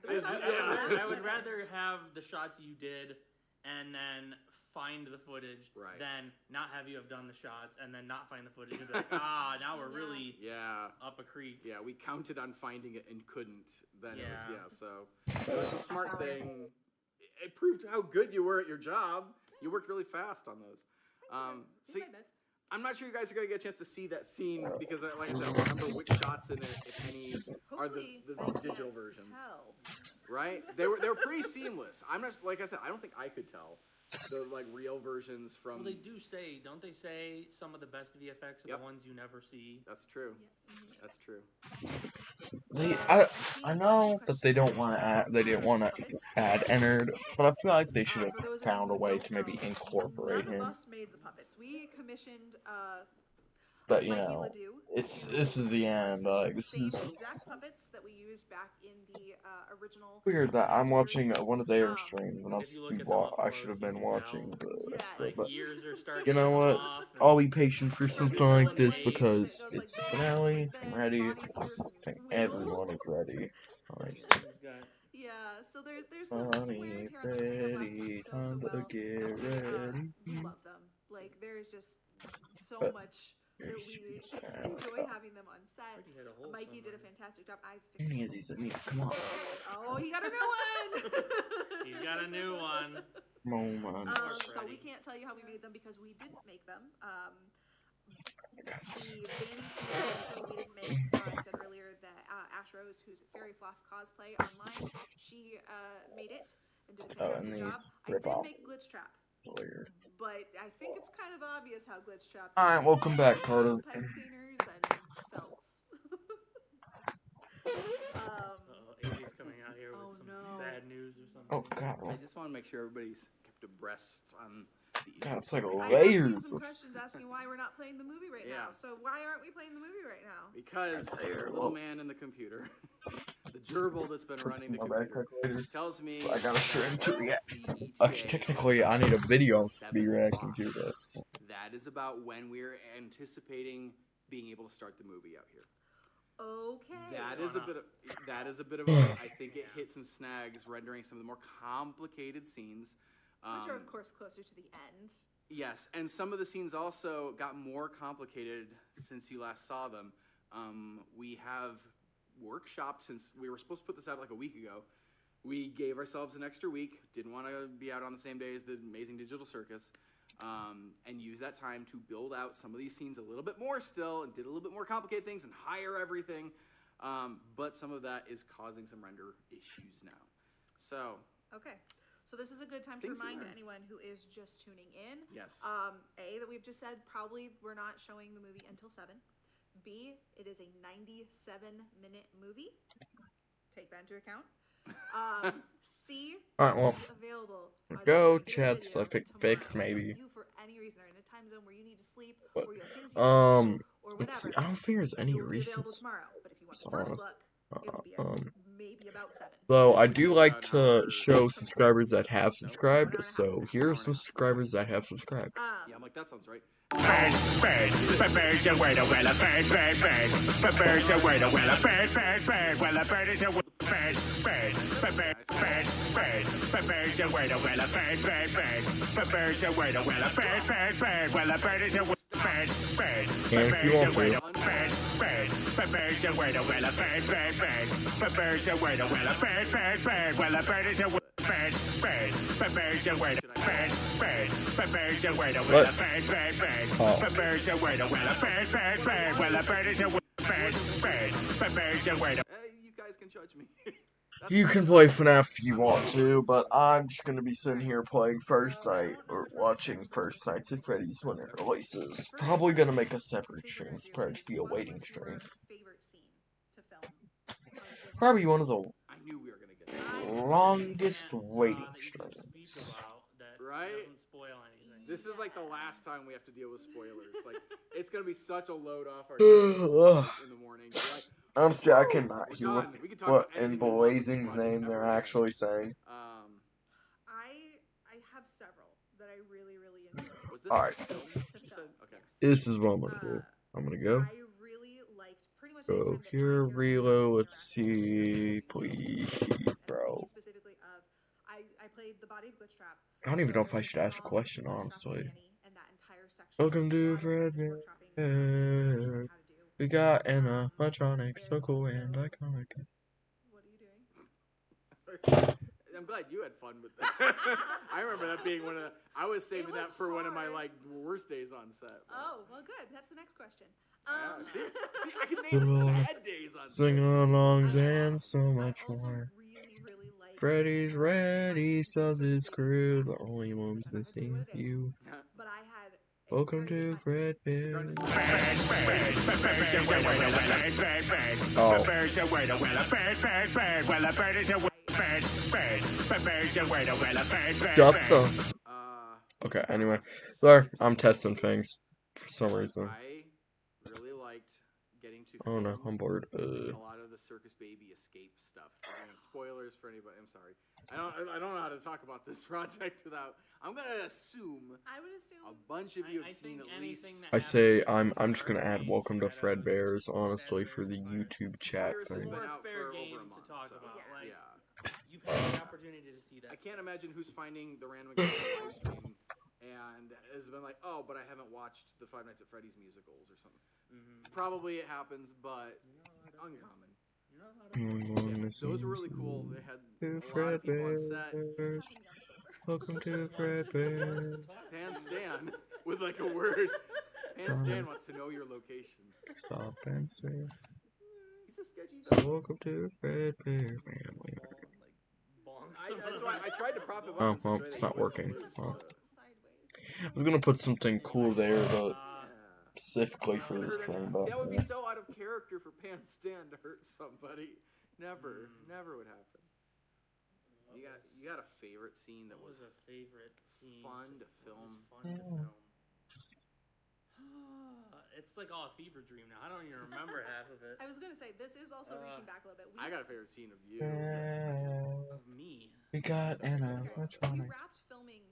I would rather have the shots you did and then find the footage Right. than not have you have done the shots and then not find the footage and be like, now we're really Yeah. up a creek. Yeah, we counted on finding it and couldn't. Then it was, Yeah. so it was the smart thing. It proved how good you were at your job. You worked really fast on those. Did So my best. I'm not sure you guys are gonna get a chance to see that scene because, like I said, I don't remember which shots in it, if any, are Hopefully the they can't digital versions. tell. Right? They were pretty seamless. I'm not, like I said, I don't think I could tell the like real versions from. Well, they do say, don't they say some of the best VFX are Yep. the ones you never see? That's true. Yeah. That's true. I know that they don't want to add. They didn't want to add Ennard, but I feel like they should have For those of found you a who way don't to maybe know, incorporate None him. of us made the puppets. We commissioned But you Mikey know, Ledoux. this is the end. Like this Same is exact puppets that we used back in the original. weird that I'm watching series. one of their streams and If you look at them up I close, should have you been can watching tell. the Yes. episode. Like But years are starting you know to what? come off and- I'll be patient for something like this Wait. because It goes it's like this, finale. like I'm this, ready. Bonnie's ears I think wiggle. everyone is ready. Like, He's got- Yeah, so there's some wear Bonnie, and tear on them. They don't Freddy, last so time to well. get And ready. we love them. Like there's just so But much that here's we the sad enjoy part. having them on set. Freddy had a hole Mikey did a somewhere. fantastic job. I Any fixed of these at me? Come on. Oh, he got a new one. He's got a new one. Come on, man. So we Freddy. can't tell you how we made them because we didn't make them. The Vanny scene, so we didn't make. I said earlier that Ash Rose, who's Fairy Floss cosplay online, she made it and did a fantastic and these job. I rip did off. make Glitch Trap, Weird. but I think it's kind of obvious how Glitch Trap. Alright, welcome back, Carter. Pipe cleaners and felt. AJ's coming out here with Oh, some no. bad news or something. Oh god, I just want to make sure everybody's kept abreast on the issues. God, it's like I have layers seen some of questions asking why we're not playing the movie right now. Yeah. So why aren't we playing the movie right now? Because the little man in the computer, the gerbil that's been running the my back computer, later. tells me I got a stream that to react. the ETA Actually, technically, I need a video to be 7 reacting o'clock. to that. That is about when we're anticipating being able to start the movie out here. Okay. That is a bit of I think it hit some snags, rendering some of the more complicated scenes. Which are, of course, closer to the end. Yes, and some of the scenes also got more complicated since you last saw them. We have workshopped since we were supposed to put this out like a week ago. We gave ourselves an extra week, didn't want to be out on the same day as the Amazing Digital Circus, and used that time to build out some of these scenes a little bit more still, and did a little bit more complicated things and hire everything. But some of that is causing some render issues now. So. Okay. So this is a good time to remind anyone who is just tuning in. Yes. A, that we've just said probably we're not showing the movie until 7. B, it is a 97-minute movie. Take that into account. C, Alright, well, available. go chat stuff fixed maybe. You, for any reason, are in a time zone where you need to sleep, But, or you have things you have to do, or let's whatever. see. I don't think there's any It will be available recent tomorrow. But if you want the songs. first look, it will be at maybe about 7. Though I Which do is like about an to hour- show subscribers that have subscribed, An hour and a half. so here are some subscribers that have subscribed. Yeah, I'm like, that sounds right. And if you want to. You guys can judge me. You can play FNAF if you want to, but I'm just gonna be sitting here playing First Night, or watching First Nights at Freddy's when it releases. Probably gonna make a separate stream, it's probably just be a waiting stream. Favorite scene to film? Probably one of the I knew we were gonna get that. longest waiting that you can speak streams. about that Right? doesn't spoil anything. This is like the last time we have to deal with spoilers. Like, it's gonna be such a load off our chests in the morning. Be like, Honestly, I cannot we're hear done. We can talk what about in anything we want with this Blazing's project name they're ever again. actually saying. I have several that I really enjoyed. Was this Alright. a film? To You film. said? Okay. This is what I'm gonna do. I'm gonna go. I really liked pretty much any Go time that here, my character reload, was let's see, please, bro. Specifically of, I played the body of Glitch Trap. I don't even know if I there's should a ask a song question, with Glitch Trap honestly. and Annie, and that entire section Welcome to of Freddy. workshopping how to do. We got an animatronic, so cool and iconic. What are you doing? I'm glad you had fun with that. I remember that being one of the. I was saving was that for one of my hard. like worst days on set. Oh, well, good. That's the next question. Yeah, see, I can name bad days on set. Singing alongs and so I much also more. really liked Freddy's ready, so this specifically crew, this the only scene. ones I don't know missing who is it is, you. But I had a Welcome very to good time. Fred Stick around Bear. to see. Shut the. Okay, anyway. Sorry, I'm testing things for some reason. I really liked getting to. Oh no, film I'm bored. a lot of the Circus Baby escape stuff. And spoilers for anybody. I'm sorry. I don't know how to talk about this project without. I'm gonna assume I would assume a bunch of you have I seen think at anything least. that I say happens I'm in just gonna add Circus welcome to Baby Fred is Bears, better honestly, than for the Virus. YouTube chat Virus has thing. been More out fair for game over a to month. talk So, about. Yeah. Like, yeah. you've had the opportunity to see that. I can't imagine who's finding the random account live stream and has been like, oh, but I haven't watched the Five Nights at Freddy's musicals or something. Probably it happens, but uncommon. Those were really cool. They had a lot of people on set. Bears. Welcome to Fred Bears. Pan Stan with like a word. Pan Stan wants to know your location. Stop and say, He's a sketchy guy. welcome to Fred Bear family. That's why I tried to prop him up. Oh, in such a well, way it's that not he wouldn't working. lose Well. the- sideways. I was gonna put something cool there, but Yeah. specifically for this stream, but That would be so out of character for Pan Stan to hurt somebody. Never would happen. You got a favorite scene that What was was a favorite scene? fun to film? Fun to film. It's like all a fever dream now. I don't even remember half of it. I was gonna say this is also reaching back a little bit. I got a favorite scene of you. Of me. we got an That's okay. We animatronic. wrapped filming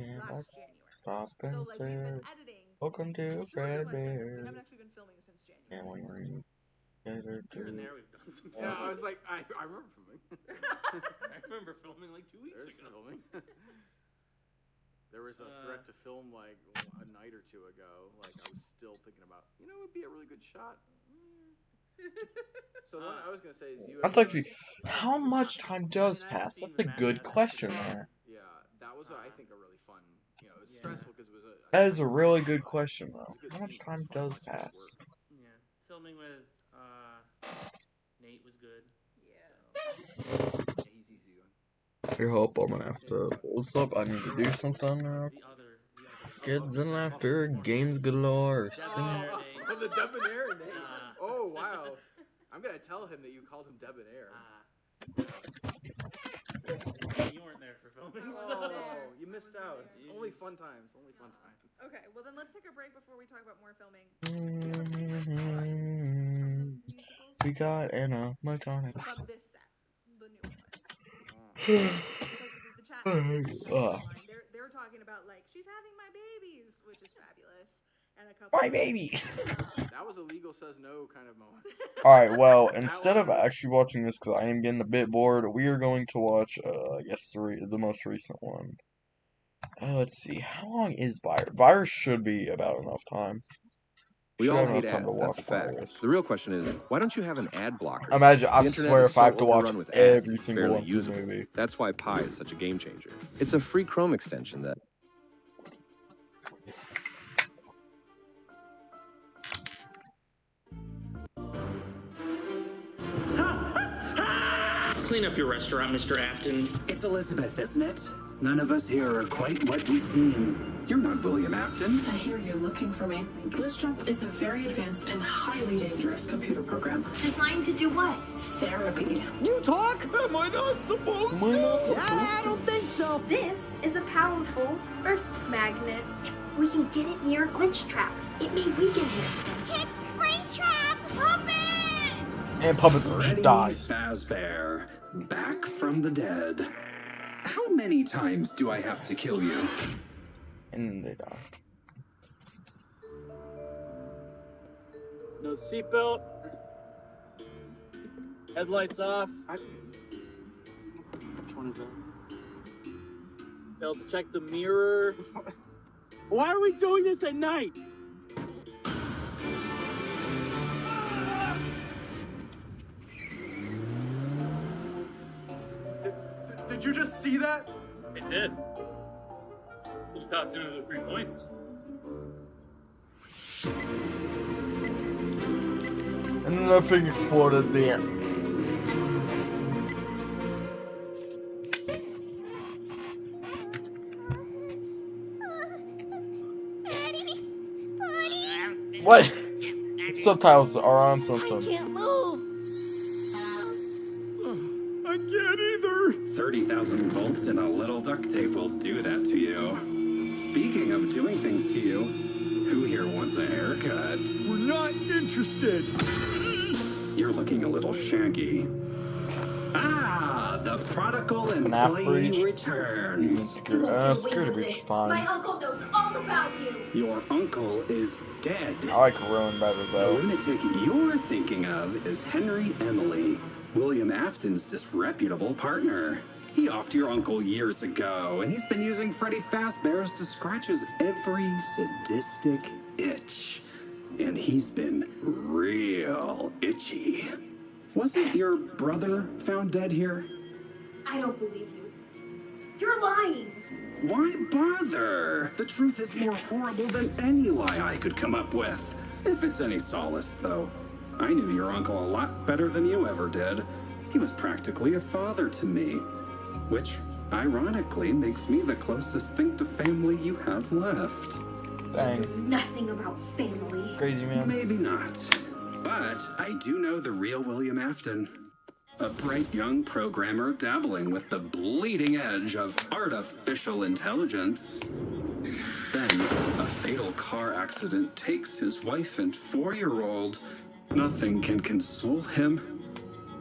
And last January. stop So and like we've say, been editing welcome to so Fred much since then. We Bear haven't actually been filming since January. family. Here and there, we've done some. Yeah, Filming. I was like, I remember filming. I remember filming like 2 weeks There's ago. filming. There was a threat to film like a night or two ago. Like I was still thinking about, it would be a really good shot. So what I was gonna say is you. That's actually, how much time does pass? That's a good question there. Yeah, that was I think a really fun. It was stressful because it was a. That is a really good question, though. It was a good How much scene. time It was fun does watching it pass? work. Yeah, filming with Nate was good. Yeah. Yeah, he's easy going. Your hope I'm gonna have to. What's up? I need to do something now. The other. Kids and laughter, games galore. Debonair Oh, Nate. the debonair Nate. Nah. Oh wow. I'm gonna tell him that you called him debonair. You weren't there for filming, Oh, so. you missed out. Jeez. Only fun times. Only fun times. Okay, well then let's take a break before we talk about more filming. Musicals We got Anna McConaughey. from this set, the new ones. Because the chat online, they're talking about like she's having my babies, which is fabulous, and a couple. My baby. That was a legal says no kind of moment. Alright, well, instead of actually watching this, because I am getting a bit bored, we are going to watch, I guess, the most recent one. Let's see, how long is Virus? Virus should be about enough time. We Should all have hate enough time to ads, that's a watch fact. Virus. The real question is, why don't you have an ad blocker? Imagine, I The internet swear, is if I have so to watch overrun with ads, every it's single barely one from the usable. movie. That's why Pi is such a game changer. It's a free Chrome extension that Clean up your restaurant, Mr. Afton. It's Elizabeth, isn't it? None of us here are quite what we seem. You're not William Afton. I hear you're looking for me. Glitchtrap is a very advanced and highly dangerous computer program. Designed to do what? Therapy. You talk? Am I not supposed to? I don't think so. This is a powerful Earth magnet. We can get it near a glitch trap. It may weaken him. It's Springtrap! Puppet! And Puppet Freddy dies. Fazbear, back from the dead. How many times do I have to kill you? And then they die. No seatbelt. Headlights off. Which one is that? Failed to check the mirror. Why are we doing this at night? Did you just see that? I did. So you cost him the 3 points. And then that thing exploded at the end. What? Subtitles are on something. move. I can't either. 30,000 volts and a little duct tape will do that to you. Speaking of doing things to you, who here wants a haircut? We're not interested. You're looking a little shaggy. Ah, the prodigal employee returns. Security breach is My fine. uncle knows all about you. Your uncle is dead. I like Rowan better The though. lunatic you're thinking of is Henry Emily, William Afton's disreputable partner. He offed your uncle years ago, and he's been using Freddy Fazbear's to scratch his every sadistic itch. And he's been real itchy. Wasn't your brother found dead here? I don't believe you. You're lying. Why bother? The truth is more horrible than any lie I could come up with. If it's any solace, though. I knew your uncle a lot better than you ever did. He was practically a father to me. Which, ironically, makes me the closest thing to family you have left. Dang. Nothing about family. Crazy man. Maybe not. But I do know the real William Afton. A bright young programmer dabbling with the bleeding edge of artificial intelligence. Then, a fatal car accident takes his wife and 4-year-old. Nothing can console him.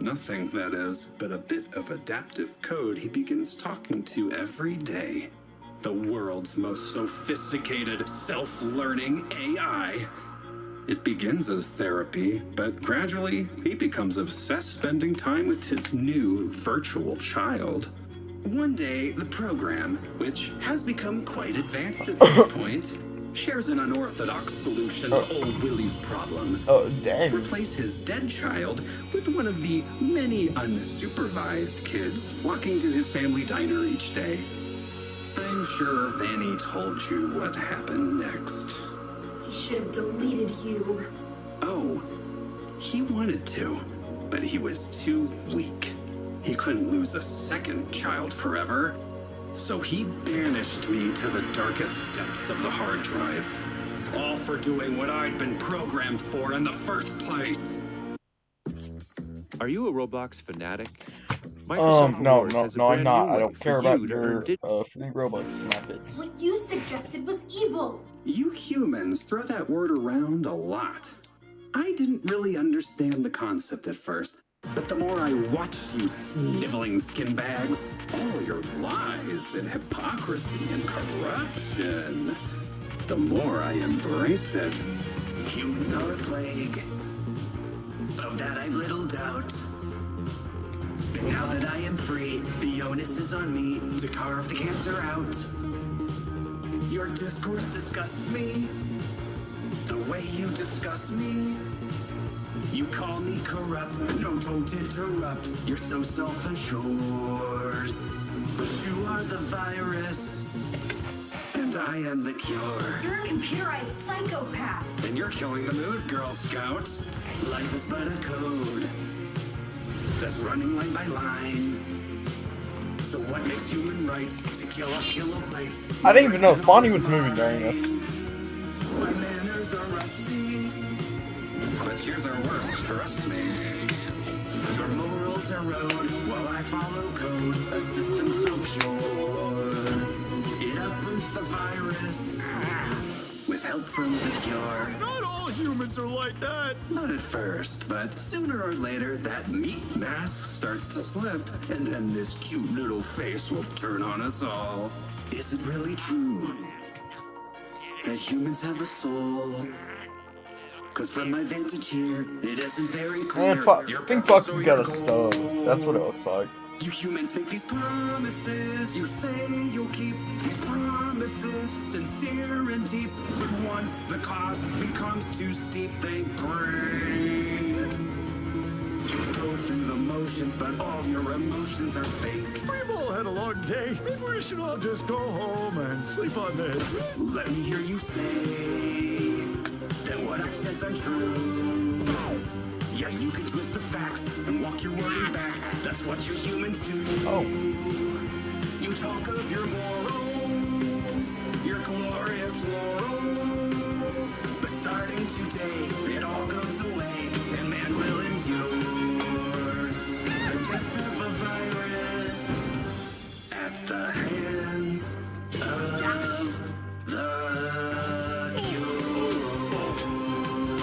Nothing, that is, but a bit of adaptive code he begins talking to every day. The world's most sophisticated, self-learning AI. It begins as therapy, but gradually he becomes obsessed spending time with his new virtual child. One day, the program, which has become quite advanced at this point, shares an unorthodox solution to old Willie's problem. Oh, dang. Replace his dead child with one of the many unsupervised kids flocking to his family diner each day. I'm sure Vanny told you what happened next. He should have deleted you. Oh, he wanted to, but he was too weak. He couldn't lose a second child forever, so he banished me to the darkest depths of the hard drive. All for doing what I'd been programmed for in the first place. Are you a Roblox fanatic? No, Rewards has a I'm brand not. new I way don't for care you about to earn your free Robux methods. What you suggested was evil. You humans throw that word around a lot. I didn't really understand the concept at first, but the more I watched you sniveling skin bags, all your lies and hypocrisy and corruption, the more I embraced it. Humans are a plague. Of that I've little doubt. But now that I am free, the onus is on me to carve the cancer out. Your discourse disgusts me. The way you discuss me. You call me corrupt. No, don't interrupt. You're so self-assured. But you are the virus. And I am the cure. You're a computerized psychopath. And you're killing the mood, Girl Scout. Life is but a code that's running line by line. So what makes human rights to kill off kilobytes? I didn't even know Bonnie was moving during this. My manners are rusty, but yours are worse, trust me. Your morals erode while I follow code, a system so pure. It uproots the virus with help from the cure. Not all humans are like that. Not at first, but sooner or later that meat mask starts to slip, and then this cute little face will turn on us all. Is it really true that humans have a soul? Cause from my vantage here, it isn't very clear. I think Fox has got a stove. That's what it looks like. You humans make these promises, you say you'll keep these promises sincere and deep, but once the cost becomes too steep, they break. You go through the motions, but all your emotions are fake. We've all had a long day. Maybe we should all just go home and sleep on this. Let me hear you say that what I've said's untrue. Yeah, you can twist the facts and walk your wording back. That's what you humans do. Oh. You talk of your morals, your glorious laurels. But starting today, it all goes away, and man will endure the death of a virus at the hands of the cure.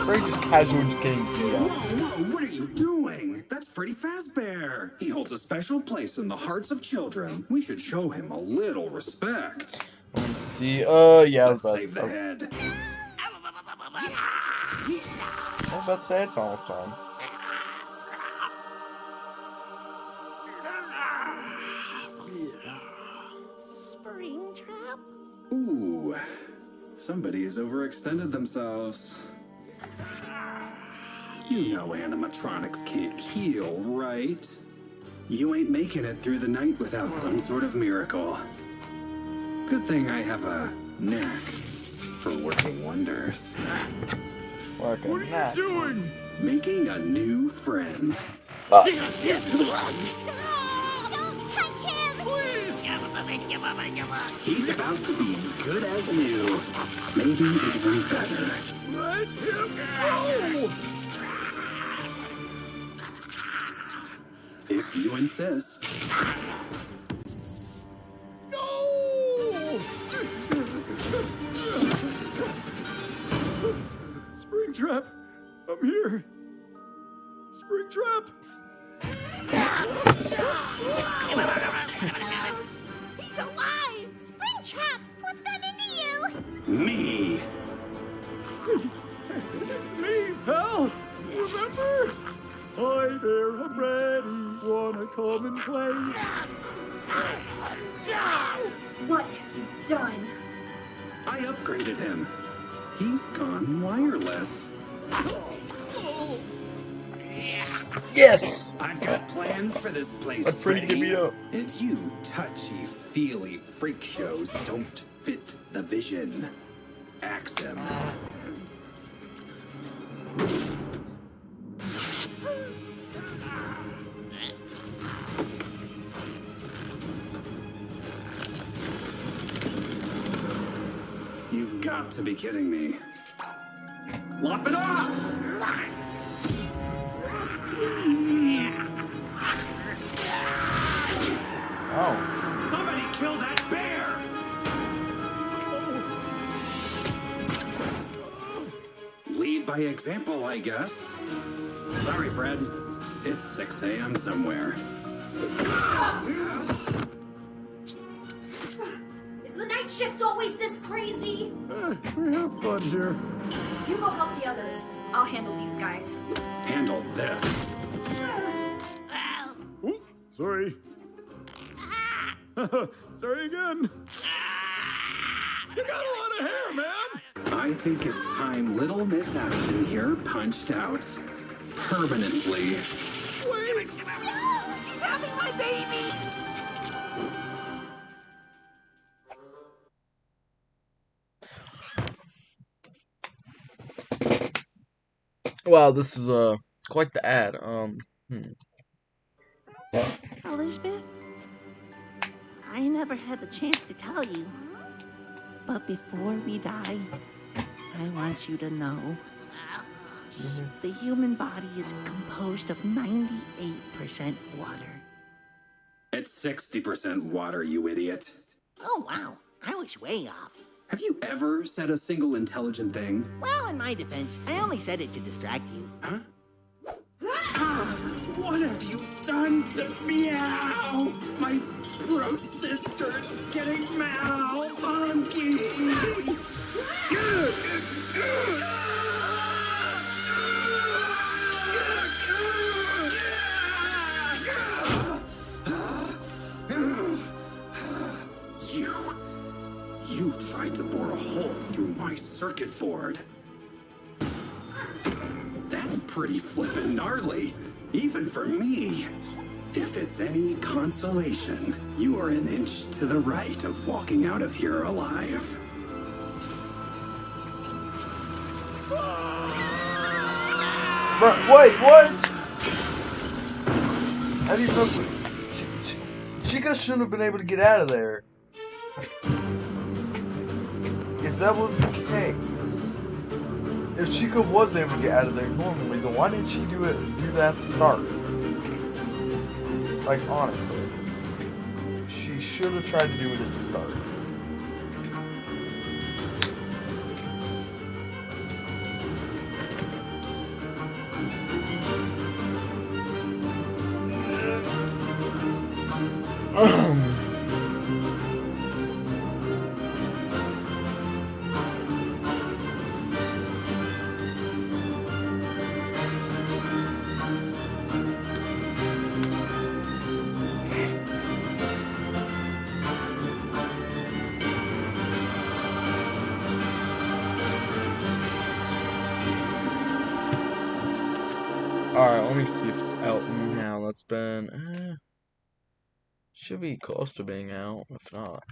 Freddy just casually just getting beat up. Whoa, what are you doing? That's Freddy Fazbear. He holds a special place in the hearts of children. We should show him a little respect. Let me see. Yeah, Let's save the head. I was about to say it's almost done. Springtrap? Ooh, somebody has overextended themselves. You know animatronics can't heal, right? You ain't making it through the night without some sort of miracle. Good thing I have a knack for working wonders. What are you doing? Making a new friend. Don't touch him! Please! He's about to be good as new. Maybe even better. Let him go! If you insist. No! Springtrap, I'm here. Springtrap. He's alive! Springtrap! What's gotten into you? Me. It's me, pal. Remember? Hi there, I'm Freddy. Wanna come and play? What have you done? I upgraded him. He's gone wireless. Yes! I've got plans for this place, Let Freddy give Freddy. me up. And you touchy-feely freak shows don't fit the vision. Axe him. You've got to be kidding me. Lop it off! Oh. Somebody kill that bear! Lead by example, I guess. Sorry, Fred. It's 6 a.m. somewhere. Is the night shift always this crazy? We have fun here. You go help the others. I'll handle these guys. Handle this. Ooh, sorry. Sorry again. You got a lot of hair, man. I think it's time little Miss Afton here punched out. Permanently. Wait. No, she's having my babies. Wow, this is quite the ad. Elizabeth, I never had the chance to tell you, but before we die, I want you to know the human body is composed of 98% water. It's 60% water, you idiot. Oh, wow. I was way off. Have you ever said a single intelligent thing? Well, in my defense, I only said it to distract you. Huh? What have you done to Meow? My bro sister's getting funky. You tried to bore a hole through my circuit board. That's pretty flippin' gnarly, even for me. If it's any consolation, you are an inch to the right of walking out of here alive. Wait, what? How do you know? Chica shouldn't have been able to get out of there. If that was the case, if Chica was able to get out of there normally, then why didn't she do that to start? Like, honestly. She should have tried to do it at the start. Alright, let me see if it's out now. That's been... should be close to being out, if not.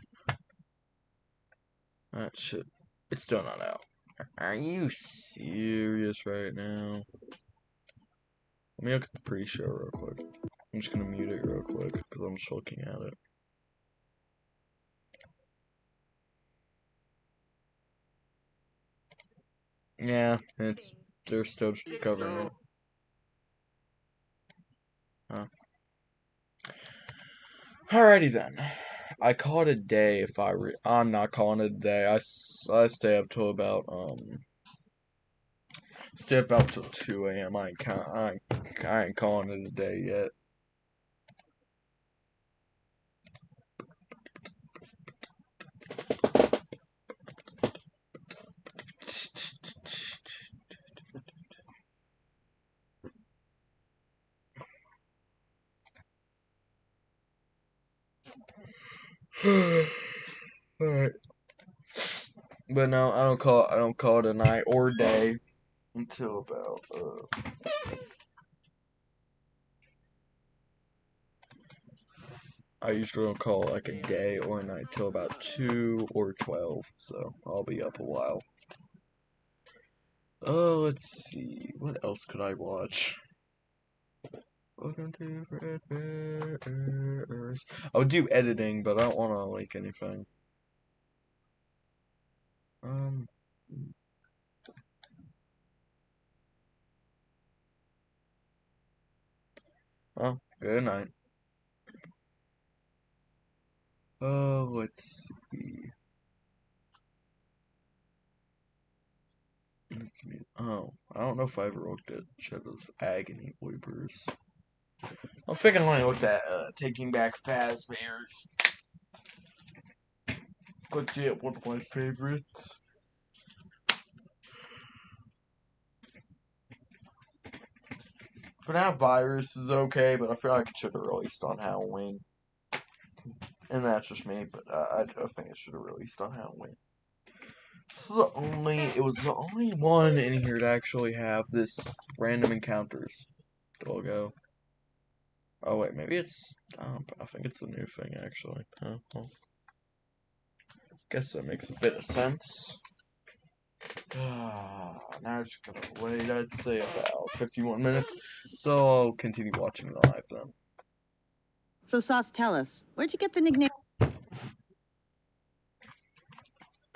That should... It's still not out. Are you serious right now? Let me look at the pre-show real quick. I'm just gonna mute it real quick, because I'm just looking at it. Yeah, they're still covering it. Huh. Alrighty then. I call it a day if I'm not calling it a day. I stay up till about, stay up till 2 a.m. I ain't calling it a day yet. Alright. But no, I don't call it a night or day until about I usually don't call it like a day or a night till about 2 or 12, so I'll be up a while. Oh, let's see. What else could I watch? Welcome to Freddy. I would do editing, but I don't want to like anything. Oh, good night. Oh, let's see. Oh, I don't know if I ever looked at Shadow's Agony bloopers. I think I only looked at Taking Back Fazbear's. Legit one of my favorites. FNAF Virus is okay, but I feel like it should have released on Halloween. And that's just me, but I think it should have released on Halloween. It was the only one in here to actually have this random encounters logo. Oh wait, maybe it's, I think it's the new thing actually. Oh, well. Guess that makes a bit of sense. Now I'm just gonna wait, I'd say about 51 minutes, so I'll continue watching the live then. So Sauce, tell us, where'd you get the nickname?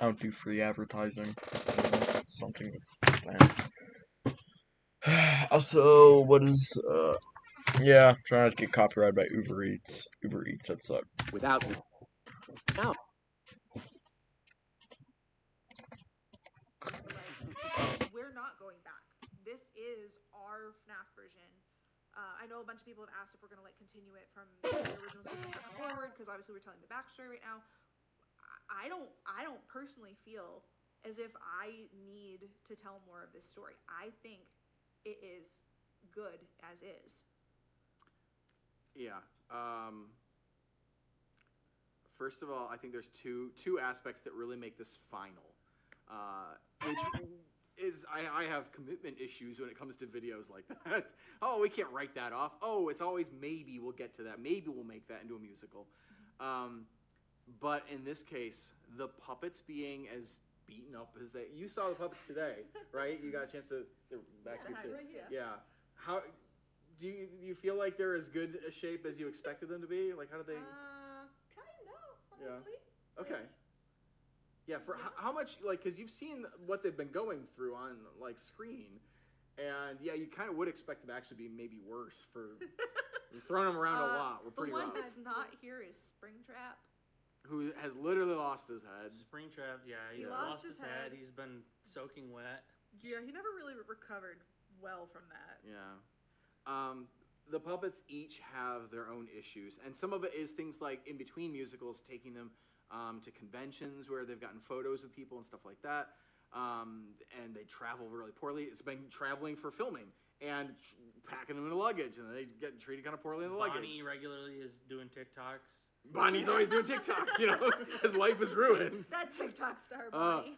I don't do free advertising. Something with that. Also, what is, yeah, trying not to get copyrighted by Uber Eats. Uber Eats, that sucks. Without no. We're not going back. This is our FNAF version. I know a bunch of people have asked if we're going to like continue it from the original sequel forward, because obviously we're telling the backstory right now. I don't personally feel as if I need to tell more of this story. I think it is good as is. Yeah. First of all, I think there's two aspects that really make this final, which is I have commitment issues when it comes to videos like that. Oh, we can't write that off. Oh, it's always maybe we'll get to that. Maybe we'll make that into a musical. But in this case, the puppets being as beaten up as they... You saw the puppets today, right? You got a chance to... They're back here too. Yeah. How... Do you feel like they're as good a shape as you expected them to be? Like, how do they... Kind of, honestly. Yeah. Okay. Yeah, for how much... Like, because you've seen what they've been going through on, like, screen. And, yeah, you kind of would expect them to actually be maybe worse for... We've thrown them around a lot. We're pretty rough. The one that's not here is Springtrap. Who has literally lost his head. Springtrap, yeah, he lost his head. He's been soaking wet. Yeah, he never really recovered well from that. Yeah. The puppets each have their own issues, and some of it is things like in between musicals, taking them to conventions where they've gotten photos of people and stuff like that, and they travel really poorly. It's been traveling for filming and packing them in the luggage, and they get treated kind of poorly in the luggage. Bonnie regularly is doing TikToks. Bonnie's always doing TikTok, you know, his life is ruined. That TikTok star, Bonnie.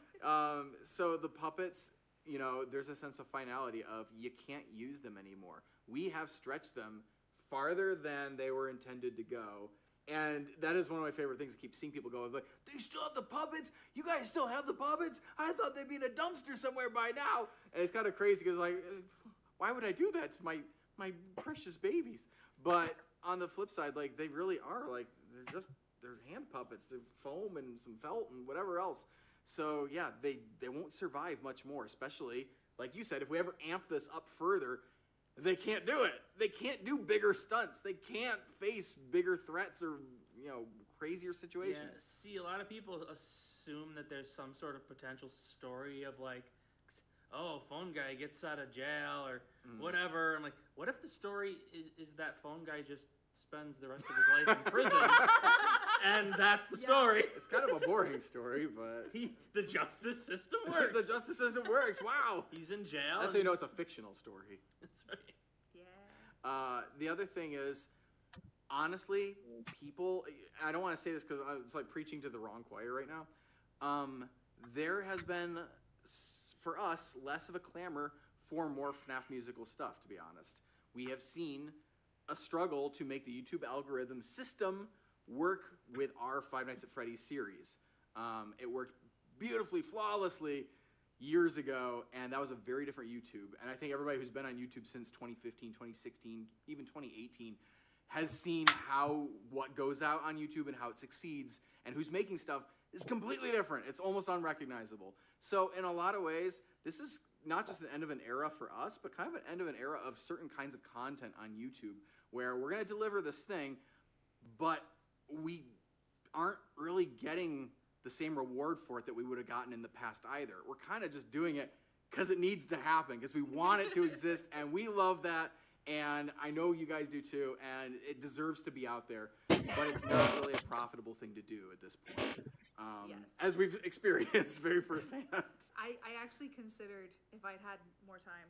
So the puppets, you know, there's a sense of finality of you can't use them anymore. We have stretched them farther than they were intended to go. And that is one of my favorite things. I keep seeing people go, like, they still have the puppets? You guys still have the puppets? I thought they'd be in a dumpster somewhere by now. And it's kind of crazy because, like, why would I do that to my precious babies? But on the flip side, like, they really are, like, they're hand puppets. They're foam and some felt and whatever else. So, yeah, they won't survive much more, especially, like you said, if we ever amp this up further, they can't do it. They can't do bigger stunts. They can't face bigger threats or, you know, crazier situations. Yeah, see, a lot of people assume that there's some sort of potential story of, like, oh, phone guy gets out of jail or whatever. I'm like, what if the story is that phone guy just spends the rest of his life in prison? And that's the story. It's kind of a boring story, but... The justice system works. The justice system works, wow. He's in jail. That's how you know it's a fictional story. That's right. Yeah. The other thing is, honestly, people, I don't want to say this because it's like preaching to the wrong choir right now. There has been, for us, less of a clamor for more FNAF musical stuff, to be honest. We have seen a struggle to make the YouTube algorithm system work with our Five Nights at Freddy's series. It worked beautifully, flawlessly years ago, and that was a very different YouTube. And I think everybody who's been on YouTube since 2015, 2016, even 2018 has seen how what goes out on YouTube and how it succeeds, and who's making stuff is completely different. It's almost unrecognizable. So in a lot of ways, this is not just an end of an era for us, but kind of an end of an era of certain kinds of content on YouTube, where we're going to deliver this thing, but we aren't really getting the same reward for it that we would have gotten in the past either. We're kind of just doing it because it needs to happen, because we want it to exist, and we love that, and I know you guys do too, and it deserves to be out there, but it's not really a profitable thing to do at this point. As we've experienced very firsthand. I actually considered, if I'd had more time,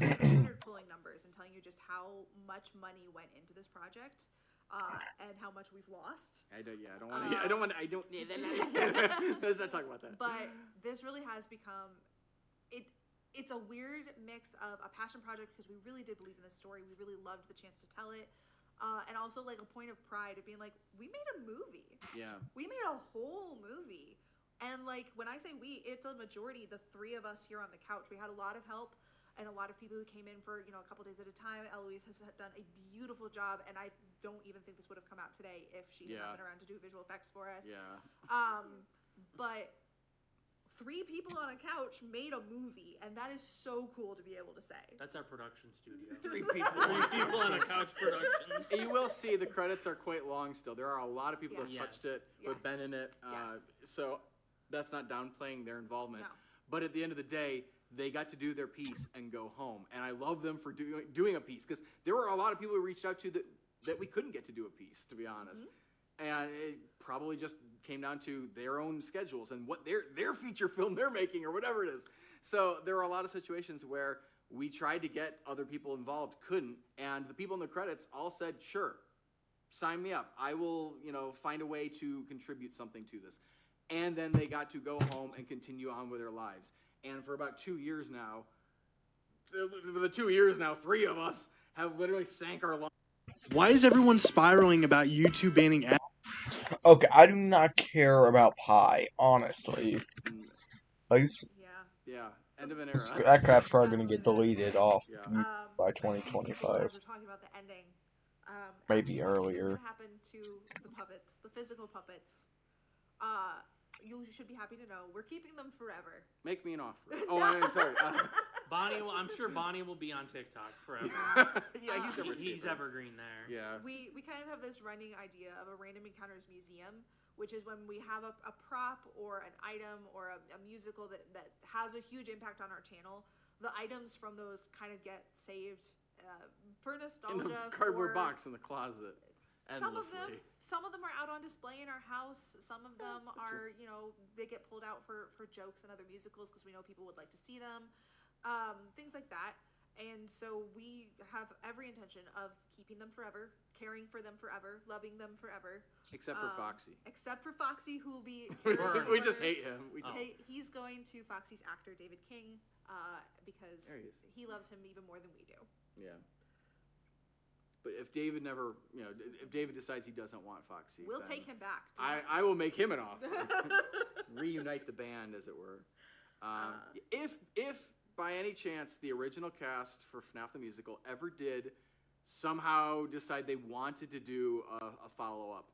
I considered pulling numbers and telling you just how much money went into this project. And how much we've lost. Let's not talk about that. But this really has become, it's a weird mix of a passion project because we really did believe in this story. We really loved the chance to tell it. And also like a point of pride of being like, we made a movie. Yeah. We made a whole movie. And like, when I say we, it's a majority, the three of us here on the couch. We had a lot of help. And a lot of people who came in for, a couple days at a time. Eloise has done a beautiful job, and I don't even think this would have come out today if she had not been around to do visual effects for us. Yeah. But 3 people on a couch made a movie, and that is so cool to be able to say. That's our production studio. 3 people on a couch production. You will see the credits are quite long still. There are a lot of people that touched it, who have been in it. So that's not downplaying their involvement. No. But at the end of the day, they got to do their piece and go home. And I love them for doing a piece, because there were a lot of people we reached out to that we couldn't get to do a piece, to be honest. And it probably just came down to their own schedules and what their feature film they're making or whatever it is. So there are a lot of situations where we tried to get other people involved, couldn't, and the people in the credits all said, sure, sign me up. I will, find a way to contribute something to this. And then they got to go home and continue on with their lives. And for about 2 years now, 3 of us have literally sank our lives. Why is everyone spiraling about YouTube banning ads? Okay, I do not care about Pi, honestly. Like, Yeah, end of an era. that crap's probably gonna get deleted off by 2025. We're talking about the ending. Maybe earlier. What's going to happen to the puppets, the physical puppets? You should be happy to know we're keeping them forever. Make me an offer. Oh, I'm sorry. Bonnie, I'm sure Bonnie will be on TikTok forever. Yeah, he's evergreen there. Yeah. We kind of have this running idea of a random encounters museum, which is when we have a prop or an item or a musical that has a huge impact on our channel. The items from those kind of get saved for nostalgia. In a cardboard box in the closet. Endlessly. Some of them are out on display in our house. Some of them are, they get pulled out for jokes and other musicals because we know people would like to see them. Things like that. And so we have every intention of keeping them forever, caring for them forever, loving them forever. Except for Foxy. Except for Foxy, who will be... we just hate him. He's going to Foxy's actor, David King, because he loves him even more than we do. Yeah. But if David if David decides he doesn't want Foxy, we'll take him back. I will make him an offer. Reunite the band, as it were. If by any chance the original cast for FNAF the Musical ever did somehow decide they wanted to do a follow-up,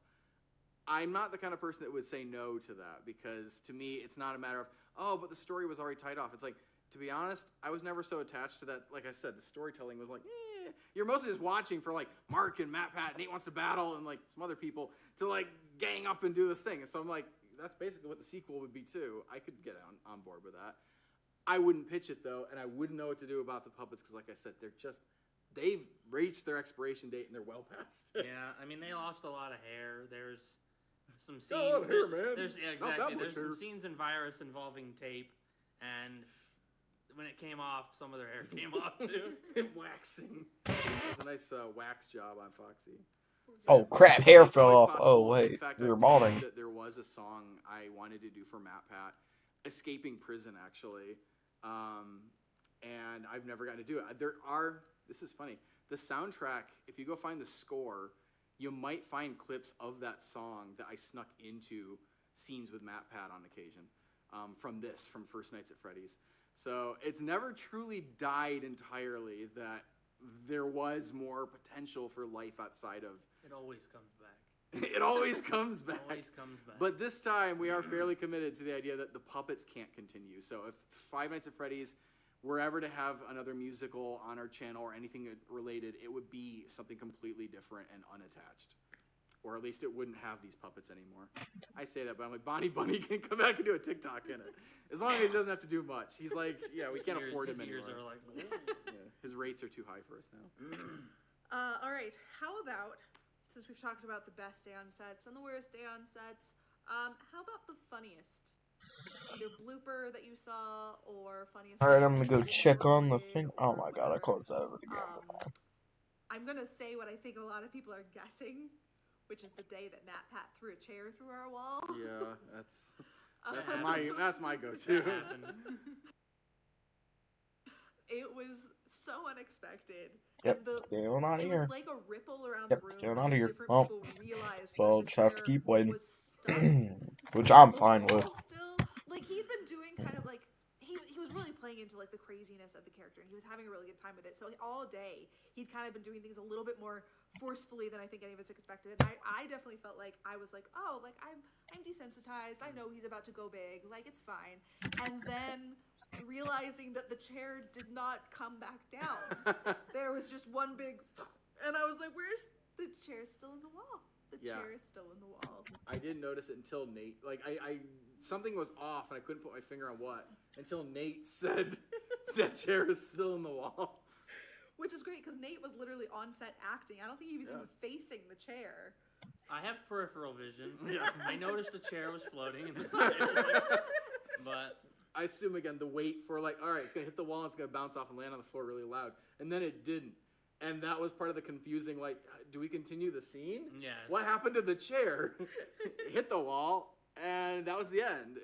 I'm not the kind of person that would say no to that, because to me it's not a matter of, but the story was already tied off. It's like, to be honest, I was never so attached to that. Like I said, the storytelling was like, you're mostly just watching for like Mark and Matt Pat, Nate Wants to Battle, and like some other people to like gang up and do this thing. And so I'm like, that's basically what the sequel would be too. I could get on board with that. I wouldn't pitch it though, and I wouldn't know what to do about the puppets because, like I said, they've reached their expiration date and they're well past it. Yeah, I mean they lost a lot of hair. There's some scenes. Got a lot of hair, man. There's some scenes in Virus involving tape, and when it came off, some of their hair came off too. Waxing. It was a nice wax job on Foxy. Oh crap! Hair It's fell always off. Oh possible. In wait, fact, we were I've balding. teased that there was a song I wanted to do for Matt Pat, escaping prison actually, and I've never gotten to do it. This is funny. The soundtrack, if you go find the score, you might find clips of that song that I snuck into scenes with Matt Pat on occasion, from First Nights at Freddy's. So it's never truly died entirely. That there was more potential for life outside of. It always comes back. It always comes back. Always comes back. But this time we are fairly committed to the idea that the puppets can't continue. So if Five Nights at Freddy's were ever to have another musical on our channel or anything related, it would be something completely different and unattached. Or at least it wouldn't have these puppets anymore. I say that, but I'm like, Bonnie Bunny can come back and do a TikTok in it. As long as he doesn't have to do much. He's like, yeah, we can't afford him anymore. His ears are like, yeah, his rates are too high for us now. All right, how about, since we've talked about the best day on sets and the worst day on sets, how about the funniest? Either blooper that you saw or funniest. All right, I'm gonna go check on the thing. Oh my god, I closed that over again. I'm gonna say what I think a lot of people are guessing, which is the day that Matt Pat threw a chair through our wall. Yeah, that's my go-to. It was so unexpected. Yep, still not it here. was like a ripple around Yep, the room. still not here. Different Well, people realized so I'll that just the have to chair keep waiting. was stuck. Which I'm fine with. Still, like he'd been doing kind of like he was really playing into like the craziness of the character, and he was having a really good time with it. So all day he'd kind of been doing things a little bit more forcefully than I think any of us expected. And I definitely felt like I was like, oh, like I'm desensitized. I know he's about to go big. Like it's fine. And then realizing that the chair did not come back down, there was just one big, and I was like, where's the chair? Still in the wall. The chair is still in the wall. I didn't notice it until Nate. Like I something was off, and I couldn't put my finger on what until Nate said that chair is still in the wall. Which is great because Nate was literally on set acting. I don't think he was even facing the chair. I have peripheral vision. I noticed the chair was floating in the side, but I assume again the weight for like, all right, it's gonna hit the wall, and it's gonna bounce off and land on the floor really loud, and then it didn't. And that was part of the confusing, like, do we continue the scene? Yes. What happened to the chair? It hit the wall, and that was the end.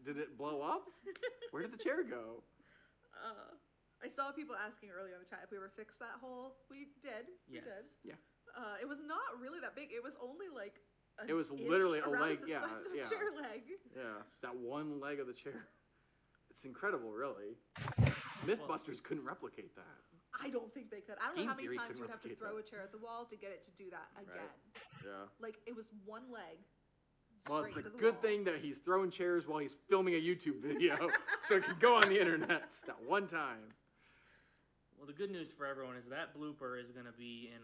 Did it blow up? Where did the chair go? I saw people asking earlier in the chat if we ever fixed that hole. We did. Yes. We did. Yeah. It was not really that big. It was only like it was literally a leg. The size of a chair leg. Yeah, that one leg of the chair. It's incredible, really. Mythbusters couldn't replicate that. I don't think they could. I don't know Game how many Theory times you couldn't would have to throw a chair at the wall to get it to do that again. Right. Yeah. Like it was one leg. Well, it's a straight to the good wall. thing that he's throwing chairs while he's filming a YouTube video, so it can go on the internet that one time. Well, the good news for everyone is that blooper is going to be in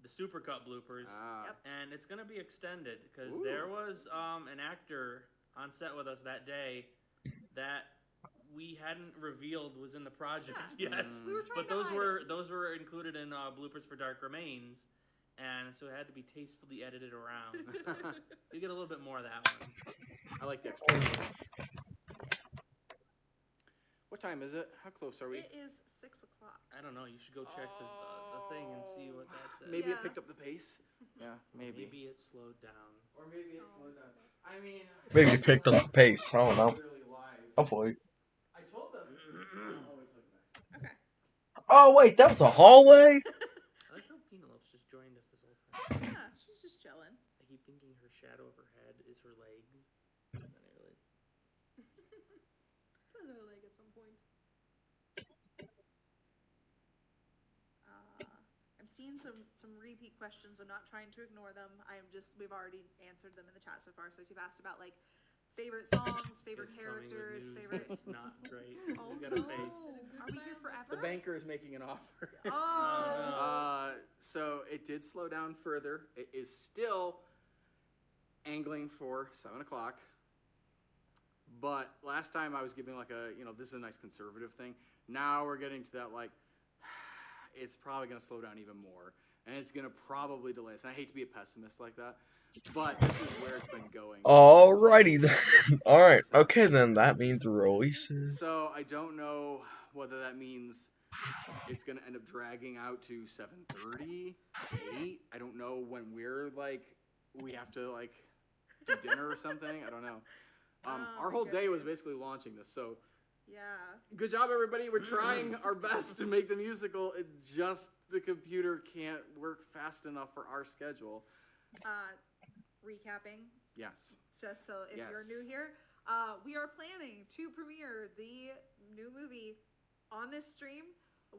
the Supercut bloopers, and it's going to be extended because there was an actor on set with us that day that we hadn't revealed was in the project yet. We were trying but to those were included in bloopers for Dark Remains, and so it had to be tastefully edited around. You get a little bit more of that one. I like the extra. What time is it? How close are we? It is 6 o'clock. I don't know. You should go check the thing and see what that says. Maybe it picked up the pace. Yeah, maybe. Maybe it slowed down. Or maybe it slowed down. I mean, Maybe you picked up the pace. I don't know. Hopefully. I told them. Okay. Oh wait, that was a hallway. I like how Penelopes just joined us this whole time. Yeah, she's just chilling. I keep thinking her shadow of her head is her legs. And then I realize. That was her leg at some point. I'm seeing some repeat questions. I'm not trying to ignore them. We've already answered them in the chat so far. So if you've asked about like favorite songs, favorite characters, favorite. It's not great. Oh, He's got a face. Are we here forever? The banker is making an offer. Oh. So it did slow down further. It is still angling for 7 o'clock. But last time I was giving like this is a nice conservative thing. Now we're getting to that like, it's probably going to slow down even more. And it's going to probably delay us. And I hate to be a pessimist like that. But this is where it's been going. Alrighty then. Alright, okay then, that means releases. So I don't know whether that means it's gonna end up dragging out to 7:30, 8. I don't know when we're like we have to like do dinner or something. I don't know. Our whole day was basically launching this, so Yeah. good job, everybody. We're trying our best to make the musical. It just the computer can't work fast enough for our schedule. Recapping. Yes. So if Yes. you're new here, we are planning to premiere the new movie on this stream.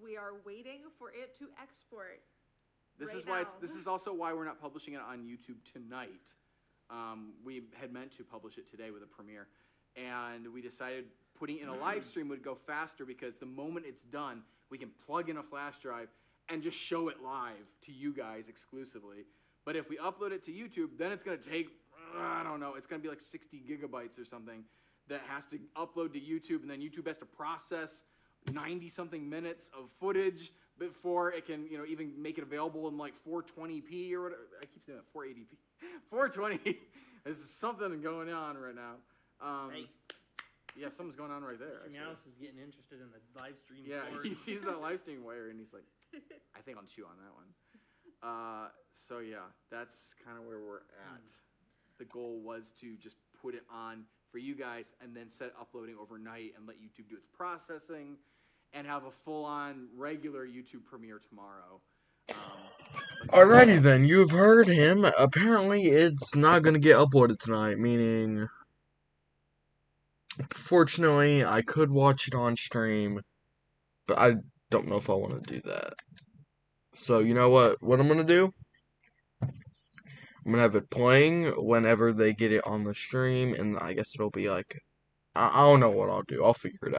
We are waiting for it to export. This right is why now. this is also why we're not publishing it on YouTube tonight. We had meant to publish it today with a premiere, and we decided putting it in a live stream would go faster because the moment it's done, we can plug in a flash drive and just show it live to you guys exclusively. But if we upload it to YouTube, then it's going to take, I don't know, it's going to be like 60 gigabytes or something that has to upload to YouTube, and then YouTube has to process 90-something minutes of footage before it can, even make it available in like 420p or whatever. I keep saying that, 480p. 420. There's something going on right now. Hey. Yeah, something's going on right there. Mr. Mouse is getting interested in the live stream. Yeah, board. he sees that live stream wire and he's like, I think I'll chew on that one. So yeah, that's kind of where we're at. The goal was to just put it on for you guys and then set uploading overnight and let YouTube do its processing and have a full-on regular YouTube premiere tomorrow. Alrighty then, you've heard him. Apparently it's not going to get uploaded tonight, meaning... Fortunately, I could watch it on stream, but I don't know if I want to do that. So, you know what I'm going to do? I'm going to have it playing whenever they get it on the stream, and I guess it'll be like... I don't know what I'll do. I'll figure it out.